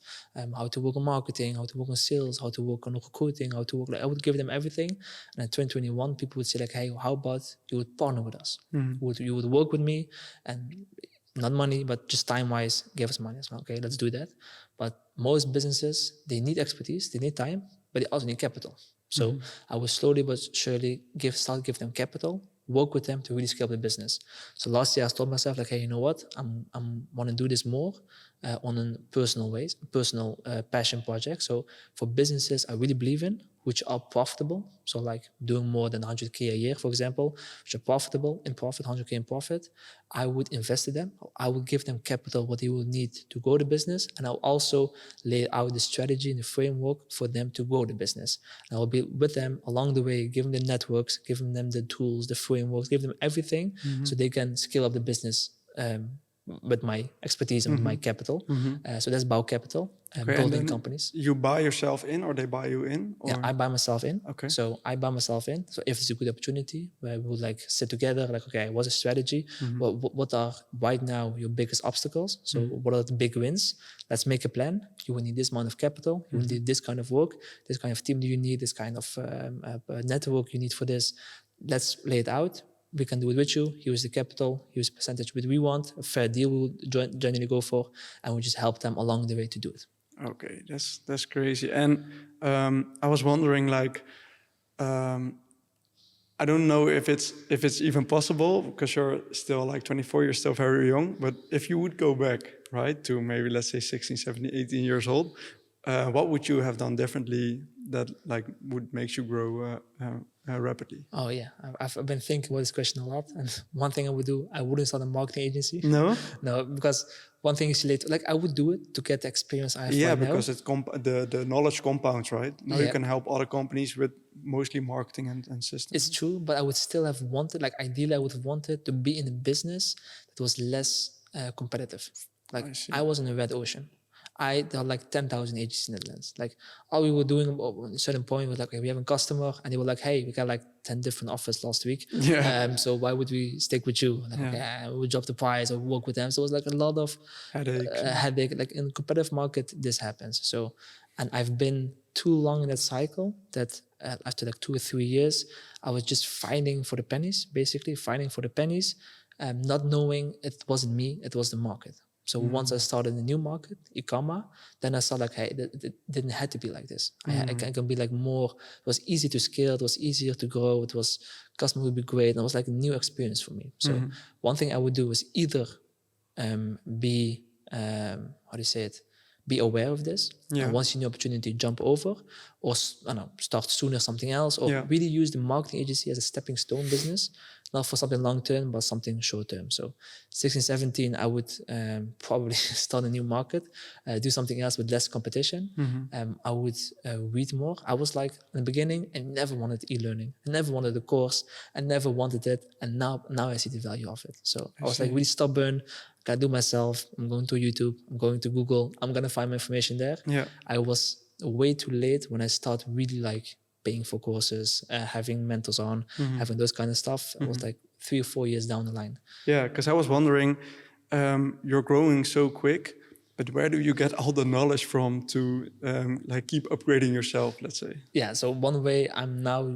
how to work on marketing, how to work on sales, how to work on recruiting, how to work. Like, I would give them everything. And in 2021, people would say like, hey, how about you would partner with us? You would work with me, and not money, but just time-wise, give us money as well. Okay, let's do that. But most businesses, they need expertise, they need time, but they also need capital. So I will slowly but surely give them capital, work with them to really scale the business. So last year I told myself like, hey, you know what? I'm want to do this more on a personal passion project. So for businesses I really believe in, which are profitable. So like doing more than 100K a year, for example, which are profitable in profit, 100K in profit, I would invest in them. I would give them capital, what they will need to grow the business. And I'll also lay out the strategy and the framework for them to grow the business. And I'll be with them along the way, giving them the networks, giving them the tools, the frameworks, give them everything so they can scale up the business with my expertise and with my capital. So that's Bawcapital, building companies. You buy yourself in, or they buy you in? Or? Yeah, I buy myself in. Okay. So I buy myself in. So if it's a good opportunity where we would like sit together, like, okay, what's a strategy? What are right now your biggest obstacles? So what are the big wins? Let's make a plan. You will need this amount of capital. You will need this kind of work. This kind of team do you need? This kind of network you need for this. Let's lay it out. We can do it with you. Here's the capital. Here's the percentage what we want. A fair deal we will generally go for, and we just help them along the way to do it. Okay, that's crazy. And I was wondering, like, I don't know if it's even possible, because you're still like 24, you're still very young. But if you would go back, right, to maybe let's say 16, 17, 18 years old, what would you have done differently that like would make you grow rapidly? Oh yeah, I've been thinking about this question a lot. And one thing I would do, I wouldn't start a marketing agency. No? No, because one thing is related, like I would do it to get the experience I have right now. Because the knowledge compounds, right? Now you can help other companies with mostly marketing and systems. It's true, but I would still have wanted, like ideally I would have wanted to be in a business that was less competitive. Like I was in a red ocean. There are like 10,000 agencies in the Netherlands. Like all we were doing at a certain point was like, okay, we have a customer, and they were like, hey, we got like 10 different offers last week. So why would we stick with you? Like, okay, we'll drop the price or work with them. So it was like a lot of headache. Like in a competitive market, this happens. So And I've been too long in that cycle that after like 2 or 3 years, I was just fighting for the pennies, basically fighting for the pennies, not knowing it wasn't me, it was the market. So once I started a new market, e-commerce, then I saw like, hey, it didn't have to be like this. I can be like more, it was easy to scale, it was easier to grow, it was, customer would be great. And it was like a new experience for me. So one thing I would do is either be, how do you say it? Be aware of this. Yeah. And once you know opportunity, jump over, or I don't know, start sooner something else, or really use the marketing agency as a stepping stone business, not for something long term, but something short term. So 16, 17, I would probably start a new market, do something else with less competition. I would read more. I was like, in the beginning, I never wanted e-learning. I never wanted a course. I never wanted it. And now I see the value of it. So I was like really stubborn. I gotta do myself. I'm going to YouTube. I'm going to Google. I'm gonna find my information there. Yeah. I was way too late when I started really like paying for courses, having mentors on, having those kind of stuff. I was like 3 or 4 years down the line. Yeah, because I was wondering, you're growing so quick, but where do you get all the knowledge from to like keep upgrading yourself, let's say? Yeah, so one way I'm now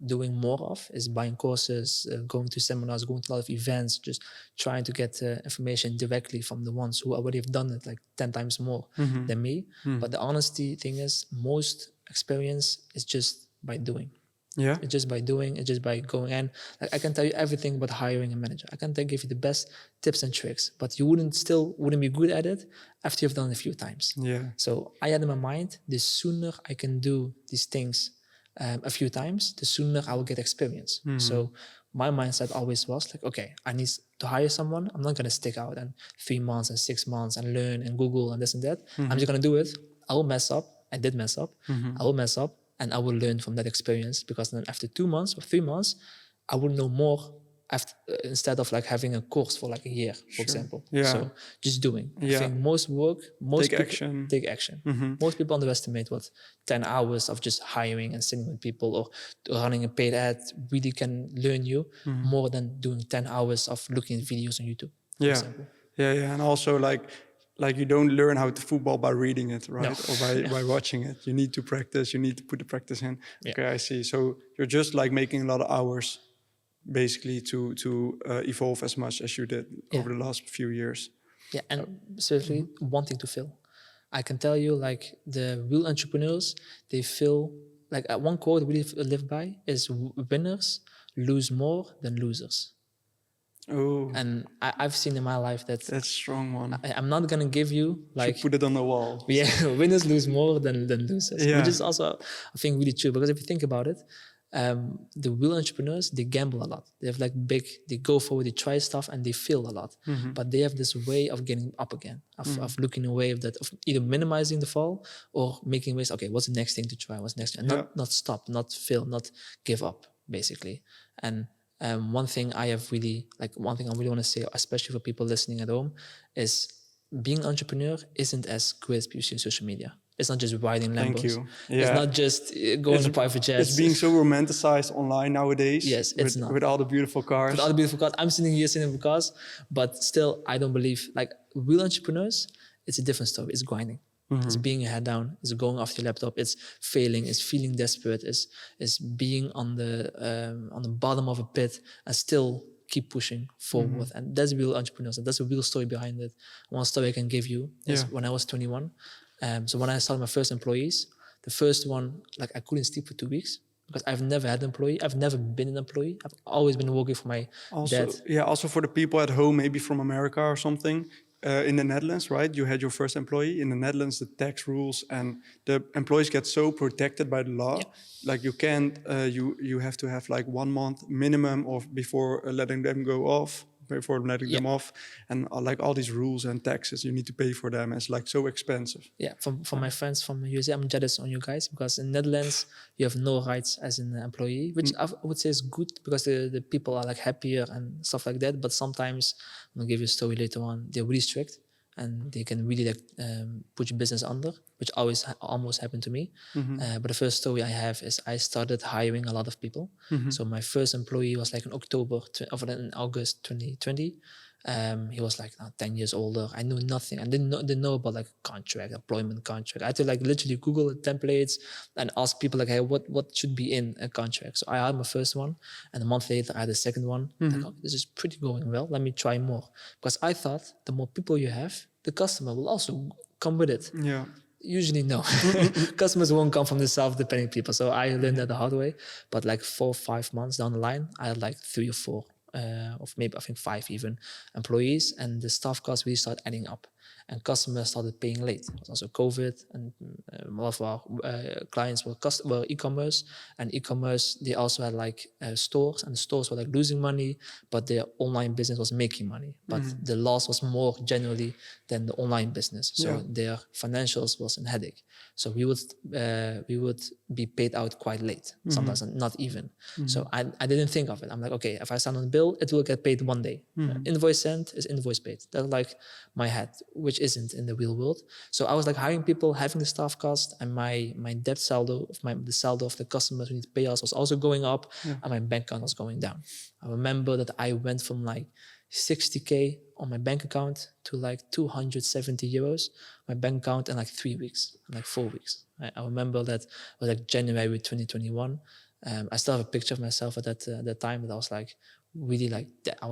doing more of is buying courses, going to seminars, going to a lot of events, just trying to get information directly from the ones who already have done it like 10 times more than me. But the honesty thing is, most experience is just by doing. Yeah. It's just by doing, it's just by going in. Like I can tell you everything about hiring a manager. I can give you the best tips and tricks, but you wouldn't be good at it after you've done it a few times. Yeah. So I had in my mind, the sooner I can do these things a few times, the sooner I will get experience. So my mindset always was like, okay, I need to hire someone. I'm not going to stick out and 3 months and 6 months and learn and Google and this and that. I'm just going to do it. I will mess up. I did mess up. I will mess up. And I will learn from that experience, because then after 2 months or 3 months, I will know more after, instead of like having a course for like a year, for example. Yeah. So just doing. Yeah. I think most Take people take action. Most people underestimate what 10 hours of just hiring and sitting with people or running a paid ad really can learn you more than doing 10 hours of looking at videos on YouTube, for example. Yeah. And also like you don't learn how to football by reading it, right? No. Or by watching it. You need to practice. You need to put the practice in. Okay, I see. So you're just like making a lot of hours, basically, to evolve as much as you did over the last few years. Yeah, and seriously, wanting to fail. I can tell you, like the real entrepreneurs, they feel like one quote we live by is winners lose more than losers. Oh, And I've seen in my life that's a strong one. I'm not gonna give you like Should put it on the wall. yeah, winners lose more than losers, Yeah. which is also I think really true, because if you think about it, the real entrepreneurs, they gamble a lot. They have like they go forward, they try stuff and they fail a lot, but they have this way of getting up again, of looking away of that, of either minimizing the fall or making ways. Okay, what's the next thing to try? What's next? And not stop, not fail, not give up, basically. And one thing I really want to say, especially for people listening at home, is being an entrepreneur isn't as good as people see on social media. It's not just riding Lambos. Thank you. Yeah. It's not just going to private jets. It's being so romanticized online nowadays. Yes, it's not. With all the beautiful cars. With all the beautiful cars. I'm sitting with cars, but still, I don't believe, like real entrepreneurs, it's a different story. It's grinding. It's being your head down. It's going off your laptop. It's failing. It's feeling desperate. It's being on the bottom of a pit and still keep pushing forward. And that's real entrepreneurs. And that's a real story behind it. One story I can give you is when I was 21. So when I started my first employees, the first one, like I couldn't sleep for 2 weeks because I've never had an employee. I've never been an employee. I've always been working for my dad. Yeah, also for the people at home, maybe from America or something. In the Netherlands, right? You had your first employee. In the Netherlands, the tax rules and the employees get so protected by the law. Yeah. Like you can't, you have to have like 1 month minimum of before letting them go off. Before letting them off, and like all these rules and taxes you need to pay for them. It's like so expensive. Yeah, from my friends from USA, I'm jealous on you guys because in Netherlands you have no rights as an employee, which I would say is good because the people are like happier and stuff like that. But sometimes I'm gonna give you a story later on. They're really strict and they can really like put your business under, which almost happened to me. But the first story I have is I started hiring a lot of people. So my first employee was like in August 2020. He was like 10 years older. I knew nothing. I didn't know about like contract, employment contract. I had to like literally Google the templates and ask people like, hey, what should be in a contract? So I had my first one, and a month later I had a second one. Like, oh, this is pretty going well. Let me try more, because I thought the more people you have, the customer will also come with it. Yeah. Usually no. Customers won't come from the self-dependent people. So I learned that the hard way. But like 4 or 5 months down the line, I had like 3 or 4, of maybe I think 5 even employees, and the staff costs really started adding up. And customers started paying late. It was also COVID, and a lot of our clients were e-commerce, and e-commerce, they also had like stores, and the stores were like losing money, but their online business was making money. But the loss was more generally than the online business. So their financials was a headache. So we would be paid out quite late, sometimes not even. So I didn't think of it. I'm like, okay, if I send on a bill, it will get paid one day. Invoice sent is invoice paid. That's like my head, which isn't in the real world. So I was like hiring people, having the staff cost, and my debt saldo, the saldo of the customers who need to pay us was also going up, and my bank account was going down. I remember that I went from like 60K on my bank account to like 270 euros my bank account in like 3 weeks, like 4 weeks. I remember that it was like January 2021. I still have a picture of myself at that time, that I was like really like, I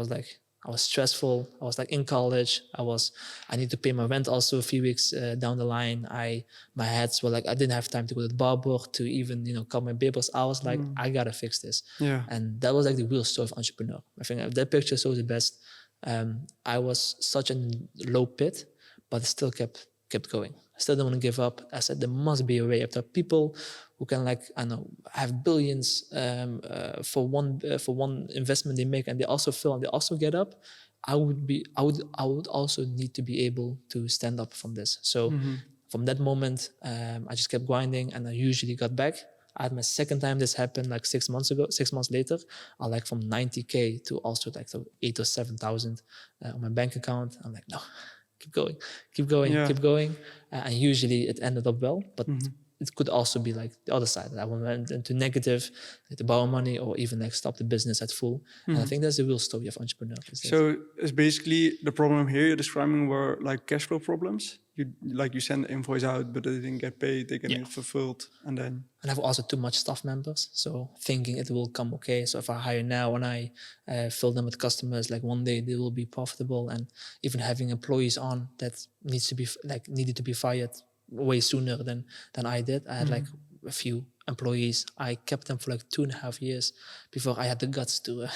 was stressful. I was like in college. I need to pay my rent also a few weeks down the line. My heads were like, I didn't have time to go to the barber to even, cut my papers. I was like, I gotta fix this. Yeah. And that was like the real story of entrepreneur. I think that picture shows the best. I was such a low pit, but I still kept going. I still don't want to give up. I said, there must be a way. If there are people who can have billions for one investment they make, and they also fail and they also get up, I would also need to be able to stand up from this. So from that moment, I just kept grinding, and I usually got back. I had my second time this happened like 6 months ago. 6 months later, I like from 90K to also like 8,000 or 7,000 on my bank account. I'm like, no, keep going. And usually it ended up well, but it could also be like the other side. I went into negative, like to borrow money, or even like stop the business at full. And I think that's the real story of entrepreneurs. So it's basically the problem here you're describing were like cash flow problems. You send the invoice out, but they didn't get paid, they get fulfilled, and then... And I have also too much staff members, so thinking it will come okay. So if I hire now and I fill them with customers, like one day they will be profitable. And even having employees on that needed to be fired way sooner than I did. I had like a few employees. I kept them for like 2.5 years before I had the guts to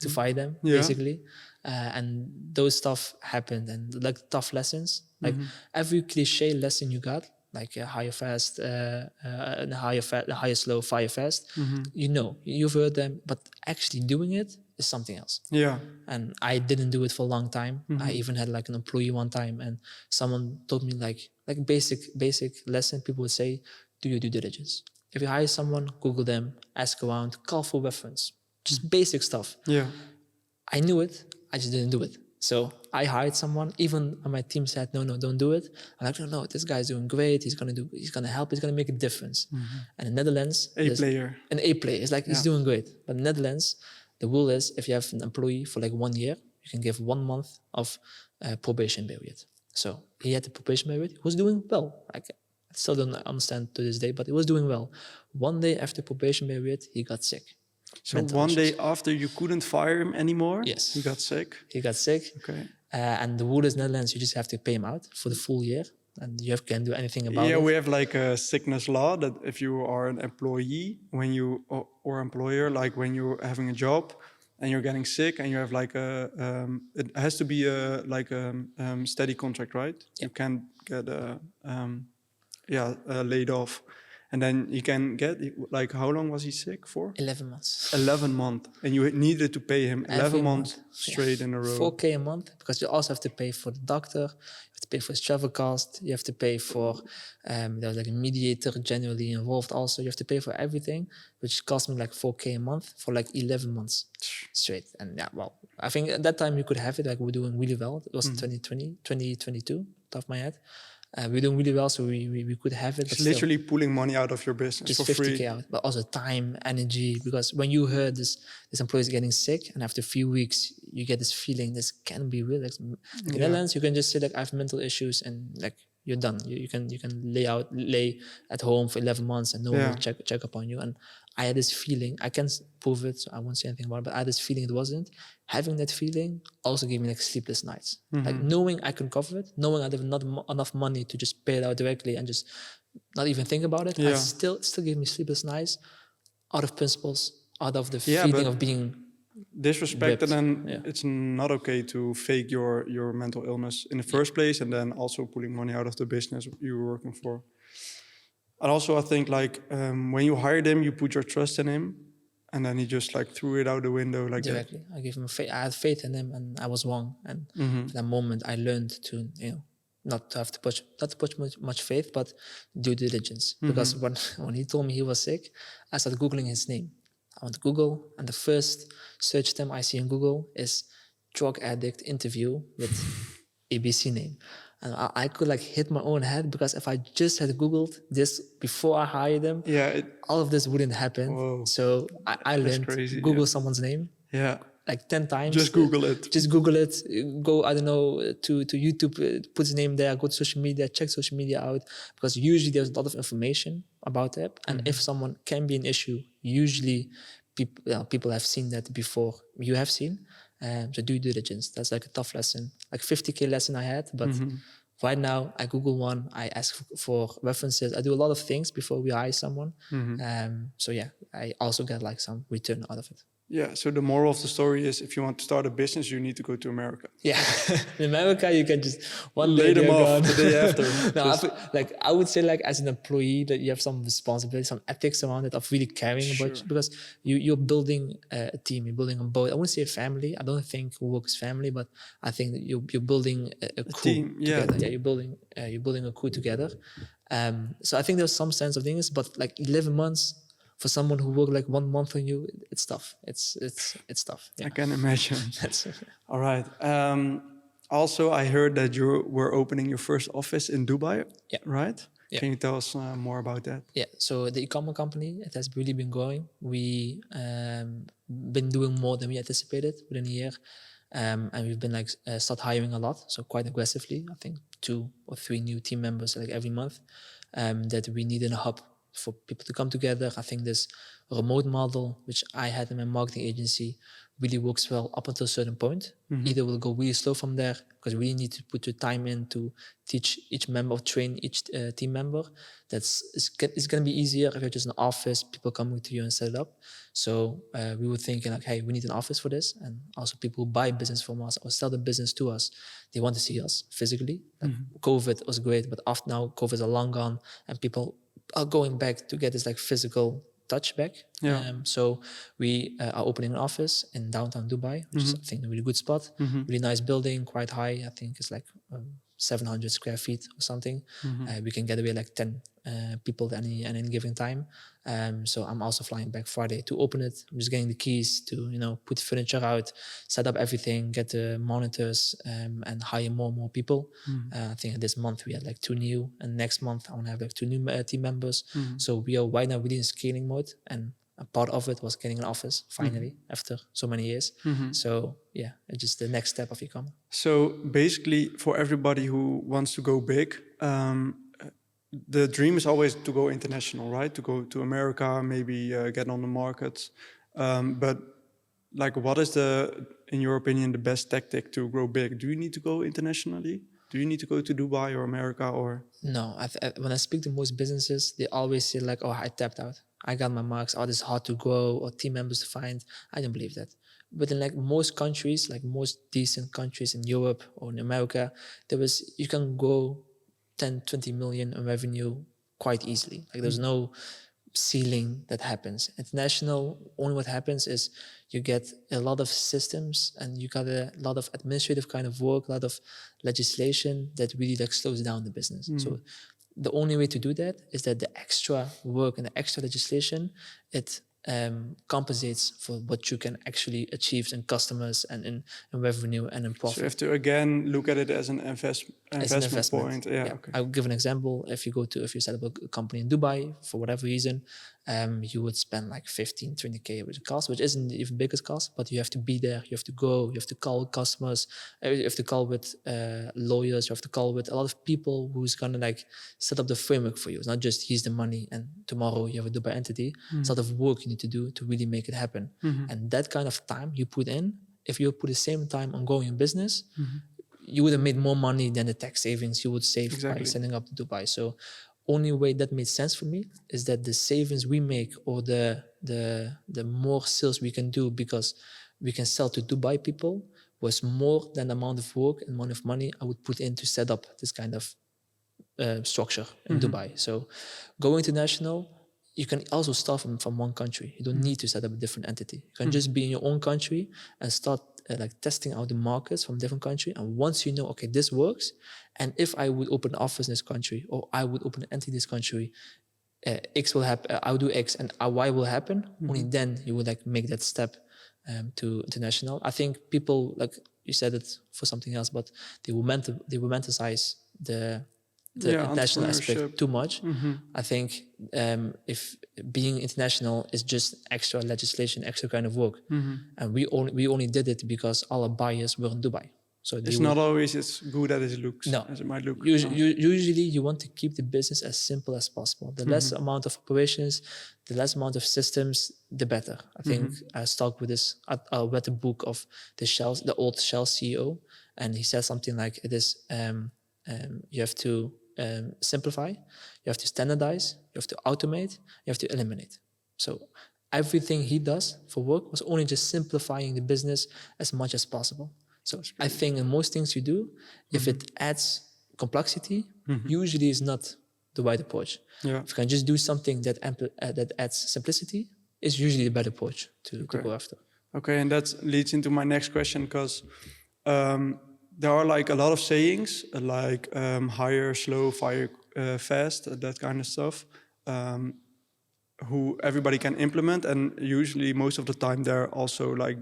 to fire them, basically. And those stuff happened, and like tough lessons. Like every cliche lesson you got, like hire fast, hire slow, fire fast. You've heard them, but actually doing it is something else. Yeah. And I didn't do it for a long time. I even had like an employee one time, and someone told me like basic lesson. People would say, do your due diligence. If you hire someone, Google them, ask around, call for reference. Just basic stuff. Yeah. I knew it, I just didn't do it. So I hired someone, even when my team said, no, don't do it. I'm like, no, this guy's doing great. He's gonna help, he's gonna make a difference. And in the Netherlands, an A player. It's like, he's doing great. But in the Netherlands, the rule is if you have an employee for like 1 year, you can give 1 month of probation period. So he had the probation period, he was doing well. I still don't understand to this day, but he was doing well. 1 day after probation period, he got sick. So one day after you couldn't fire him anymore? Yes. He got sick? He got sick. Okay. And the rule is Netherlands, you just have to pay him out for the full year. And you can't do anything about it. Yeah, we have like a sickness law that if you are an employee or employer, like when you're having a job and you're getting sick and you have like it has to be a steady contract, right? Yep. You can't get laid off. And then you can get, like, how long was he sick for? 11 months. 11 months. And you needed to pay him 11 months straight in a row. 4K a month, because you also have to pay for the doctor, you have to pay for his travel cost, you have to pay for, there was like a mediator generally involved also, you have to pay for everything, which cost me like 4K a month for like 11 months straight. And yeah, well, I think at that time you could have it, like we're doing really well. It was 2022, top of my head. We're doing really well, so we could have it. It's but still, literally pulling money out of your business just for free. 50K out, but also time, energy. Because when you heard this employee is getting sick, and after a few weeks you get this feeling this can be real. Like in the Netherlands, you can just say like I have mental issues and like you're done. You can lay at home for 11 months and no one will check up on you. And I had this feeling. I can't prove it, so I won't say anything about it. But I had this feeling it wasn't. Having that feeling also gave me like sleepless nights. Like knowing I could cover it, knowing I have not enough money to just pay it out directly and just not even think about it. I still gave me sleepless nights out of principles, out of the feeling of being disrespected, and it's not okay to fake your mental illness in the first place, and then also pulling money out of the business you were working for. And also I think like when you hired him, you put your trust in him, and then he just like threw it out the window like directly. I gave him I had faith in him, and I was wrong. And at that moment, I learned to not to put much faith, but due diligence. Because when he told me he was sick, I started Googling his name. I went to Google, and the first search term I see in Google is drug addict interview with ABC name. And I could like hit my own head, because if I just had Googled this before I hired him, all of this wouldn't happen. Whoa. So I learned Google someone's name. Like 10 times. Just Google it. Just Google it. Go, I don't know, to YouTube, put his name there, go to social media, check social media out. Because usually there's a lot of information about it. And if someone can be an issue, usually people have seen that before you have seen. So due diligence, that's like a tough lesson. Like 50K lesson I had, but right now I Google one, I ask for references. I do a lot of things before we hire someone. So yeah, I also get like some return out of it. Yeah, so the moral of the story is if you want to start a business, you need to go to America. Yeah, in America, you can just lay them off the day after. No, I would say like as an employee that you have some responsibility, some ethics around it of really caring about you, because you're building a team, you're building a boat. I wouldn't say a family. I don't think work is family, but I think that you're building a crew team, together. Yeah, you're building a crew together. So I think there's some sense of things, but like 11 months. For someone who worked like 1 month on you, it's tough. It's tough. Yeah. I can imagine. All right. Also, I heard that you were opening your first office in Dubai. Yeah. Right? Yeah. Can you tell us more about that? Yeah. So the e-commerce company, it has really been growing. We been doing more than we anticipated within a year. And we've been like start hiring a lot. So quite aggressively, I think 2 or 3 new team members like every month that we need in a hub for people to come together. I think this remote model, which I had in my marketing agency, really works well up until a certain point. Either we'll go really slow from there, because we need to put the time in to teach each member, or train each team member. It's going to be easier if you're just in an office, people coming to you and set it up. So we were thinking like, hey, we need an office for this. And also people who buy business from us or sell the business to us, they want to see us physically. Like COVID was great, but after now COVID is long gone, and people are going back to get this like physical touch back. So we are opening an office in downtown Dubai, which is I think a really good spot. Really nice building, quite high. I think it's like 700 square feet or something. We can get away like 10 people at any given time. So I'm also flying back Friday to open it. I'm just getting the keys to put furniture out, set up everything, get the monitors, and hire more and more people. I think this month we had like 2 new, and next month I want to have like 2 new team members. So we are right now really in scaling mode, and a part of it was getting an office finally after so many years. So yeah, it's just the next step of e-commerce. So basically, for everybody who wants to go big, the dream is always to go international, right? To go to America, maybe get on the markets. But like, what is in your opinion, the best tactic to grow big? Do you need to go internationally? Do you need to go to Dubai or America or? No, when I speak to most businesses, they always say like, oh, I tapped out. I got my marks. Oh, this is hard to grow, or team members to find. I don't believe that. But in like most countries, like most decent countries in Europe or in America, you can go 10, 20 million in revenue quite easily. Like there's no ceiling that happens. International, only what happens is you get a lot of systems, and you got a lot of administrative kind of work, a lot of legislation that really like slows down the business. So the only way to do that is that the extra work and the extra legislation, it compensates for what you can actually achieve in customers and in revenue and in So profit. you have to again look at it as an As an investment investment. point. Yeah. Okay. I'll give an example. If you set up a company in Dubai for whatever reason, you would spend like 15, 20K with the cost, which isn't even biggest cost, but you have to be there, you have to go, you have to call customers, you have to call with lawyers, you have to call with a lot of people who's gonna like set up the framework for you. It's not just here's the money and tomorrow you have a Dubai entity. It's a lot of work you need to do to really make it happen. And that kind of time you put in, if you put the same time on growing your business, you would have made more money than the tax savings you would save by setting up Dubai. So only way that made sense for me is that the savings we make or the more sales we can do because we can sell to Dubai people was more than the amount of work and amount of money I would put in to set up this kind of structure in Dubai. So going international, you can also start from one country. You don't need to set up a different entity. You can just be in your own country and start like testing out the markets from different country. And once you know, okay, this works, and if I would open an office in this country or I would open an entity in this country, X will happen. I'll do X and Y will happen. Only then you would like make that step to international. I think people, like you said it for something else, but they romanticize the international aspect too much. I think if being international is just extra legislation, extra kind of work, and we only did it because all our buyers were in Dubai. So it's not always as good as it looks. No, as it might look. Usually you want to keep the business as simple as possible. The less amount of operations, the less amount of systems, the better. I think I stuck with this. I read a book of the old Shell CEO, and he said something like, "It is you have to simplify, you have to standardize, you have to automate, you have to eliminate." So everything he does for work was only just simplifying the business as much as possible. So I think in most things you do, if it adds complexity, usually is not the right approach. Yeah. If you can just do something that adds simplicity, is usually the better approach to go after. Okay, and that leads into my next question, because there are like a lot of sayings like hire slow, fire fast, that kind of stuff, who everybody can implement, and usually most of the time they're also like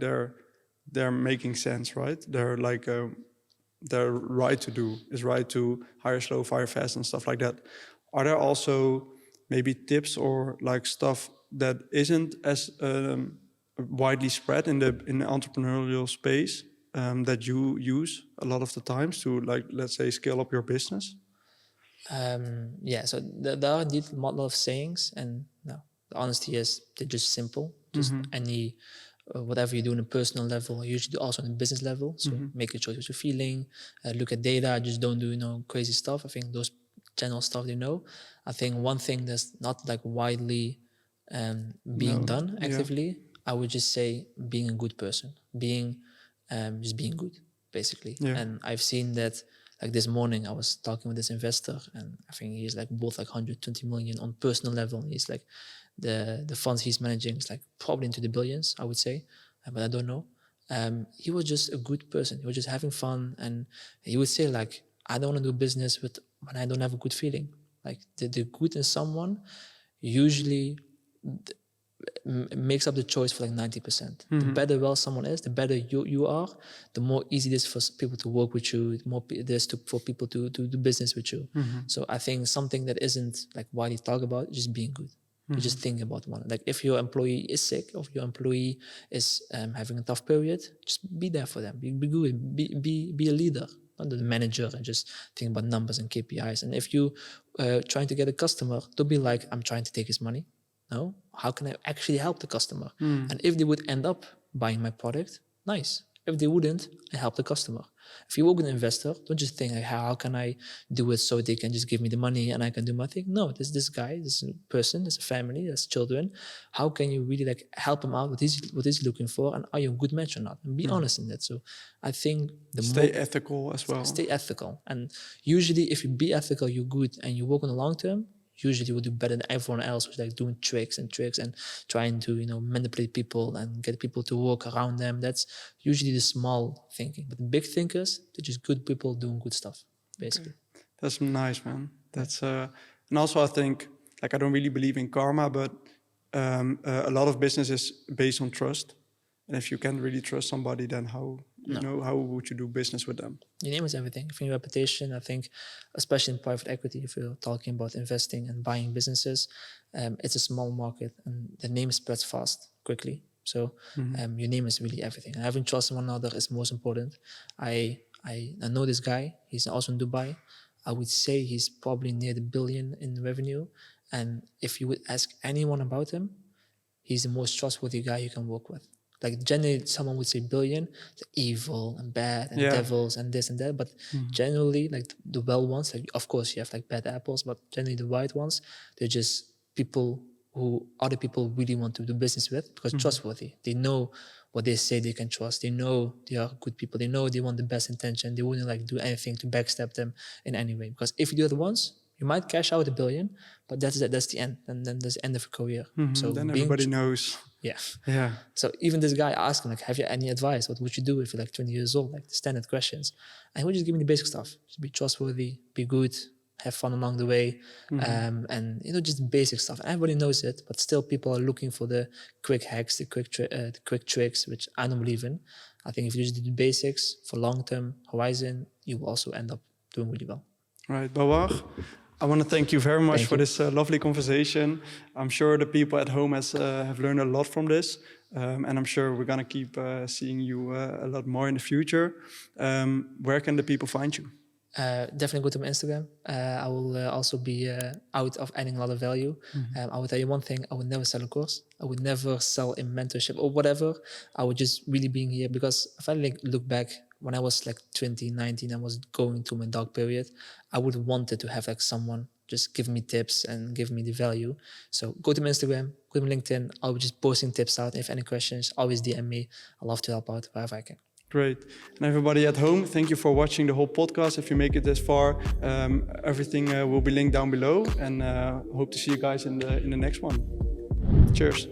they're making sense, right? They're like they're right to do. It's right to hire slow, fire fast, and stuff like that. Are there also maybe tips or like stuff that isn't as widely spread in the entrepreneurial space that you use a lot of the times to, like, let's say, scale up your business? So there are indeed a lot of sayings, and no, the honesty is they're just simple. Just any whatever you do on a personal level, you should do also on a business level. So make a choice what you're feeling, look at data, just don't do crazy stuff. I think those general stuff I think one thing that's not like widely being done actively, I would just say being a good person, just being good, basically. And I've seen that, like this morning I was talking with this investor, and I think he's like worth like 120 million on personal level. And he's like the funds he's managing is like probably into the billions, I would say, but I don't know. He was just a good person. He was just having fun, and he would say like, I don't want to do business when I don't have a good feeling. Like the good in someone usually makes up the choice for like 90%. The better well someone is, the better you are, the more easy it is for people to work with you, the more it is for people to do business with you. So I think something that isn't like widely talked about is just being good. You just think about one. Like if your employee is sick or your employee is having a tough period, just be there for them. Be good. Be a leader, not the manager and just think about numbers and KPIs. And if you trying to get a customer, don't be like, I'm trying to take his money. No, how can I actually help the customer? And if they would end up buying my product, nice. If they wouldn't, I help the customer. If you work with an investor, don't just think like, how can I do it so they can just give me the money and I can do my thing. No, this guy, this person, this family, this children. How can you really like help him out? What is he looking for? And are you a good match or not? And be honest in that. So I think stay ethical as well. Stay ethical. And usually if you be ethical, you're good and you work on the long term, usually you will do better than everyone else who's like doing tricks and trying to manipulate people and get people to work around them. That's usually the small thinking. But the big thinkers, they're just good people doing good stuff, basically. Okay. That's nice, man. That's and also I think, like, I don't really believe in karma, but a lot of business is based on trust. And if you can't really trust somebody, then how would you do business with them? Your name is everything. For your reputation, I think, especially in private equity, if you're talking about investing and buying businesses, it's a small market and the name spreads fast, quickly. So your name is really everything. And having trust in one another is most important. I know this guy. He's also in Dubai. I would say he's probably near the billion in revenue. And if you would ask anyone about him, he's the most trustworthy guy you can work with. Like generally, someone would say billion, evil and bad and devils and this and that. But generally, like the well ones, like of course you have like bad apples, but generally the right ones, they're just people who other people really want to do business with because trustworthy. They know what they say they can trust. They know they are good people. They know they want the best intention. They wouldn't like do anything to backstab them in any way. Because if you do it once, you might cash out $1 billion, but that's the end. And then that's the end of your career. So then everybody knows. Yeah. So even this guy asked him, like, have you any advice? What would you do if you're like 20 years old? Like the standard questions. And he would just give me the basic stuff. Just be trustworthy, be good, have fun along the way. And, just basic stuff. Everybody knows it, but still people are looking for the quick hacks, the quick tricks, which I don't believe in. I think if you just do the basics for long-term horizon, you will also end up doing really well. Right, Bawar, I want to thank you very much for this lovely conversation. I'm sure the people at home have learned a lot from this. And I'm sure we're going to keep seeing you a lot more in the future. Where can the people find you? Definitely go to my Instagram. I will also be out of adding a lot of value. I will tell you one thing, I would never sell a course. I would never sell a mentorship or whatever. I would just really being here because if I look back, when I was like 2019, I was going through my dark period. I would wanted to have like someone just give me tips and give me the value. So go to my Instagram, go to my LinkedIn. I'll be just posting tips out. If any questions, always DM me. I love to help out wherever I can. Great. And everybody at home, thank you for watching the whole podcast. If you make it this far, everything will be linked down below. And hope to see you guys in the next one. Cheers.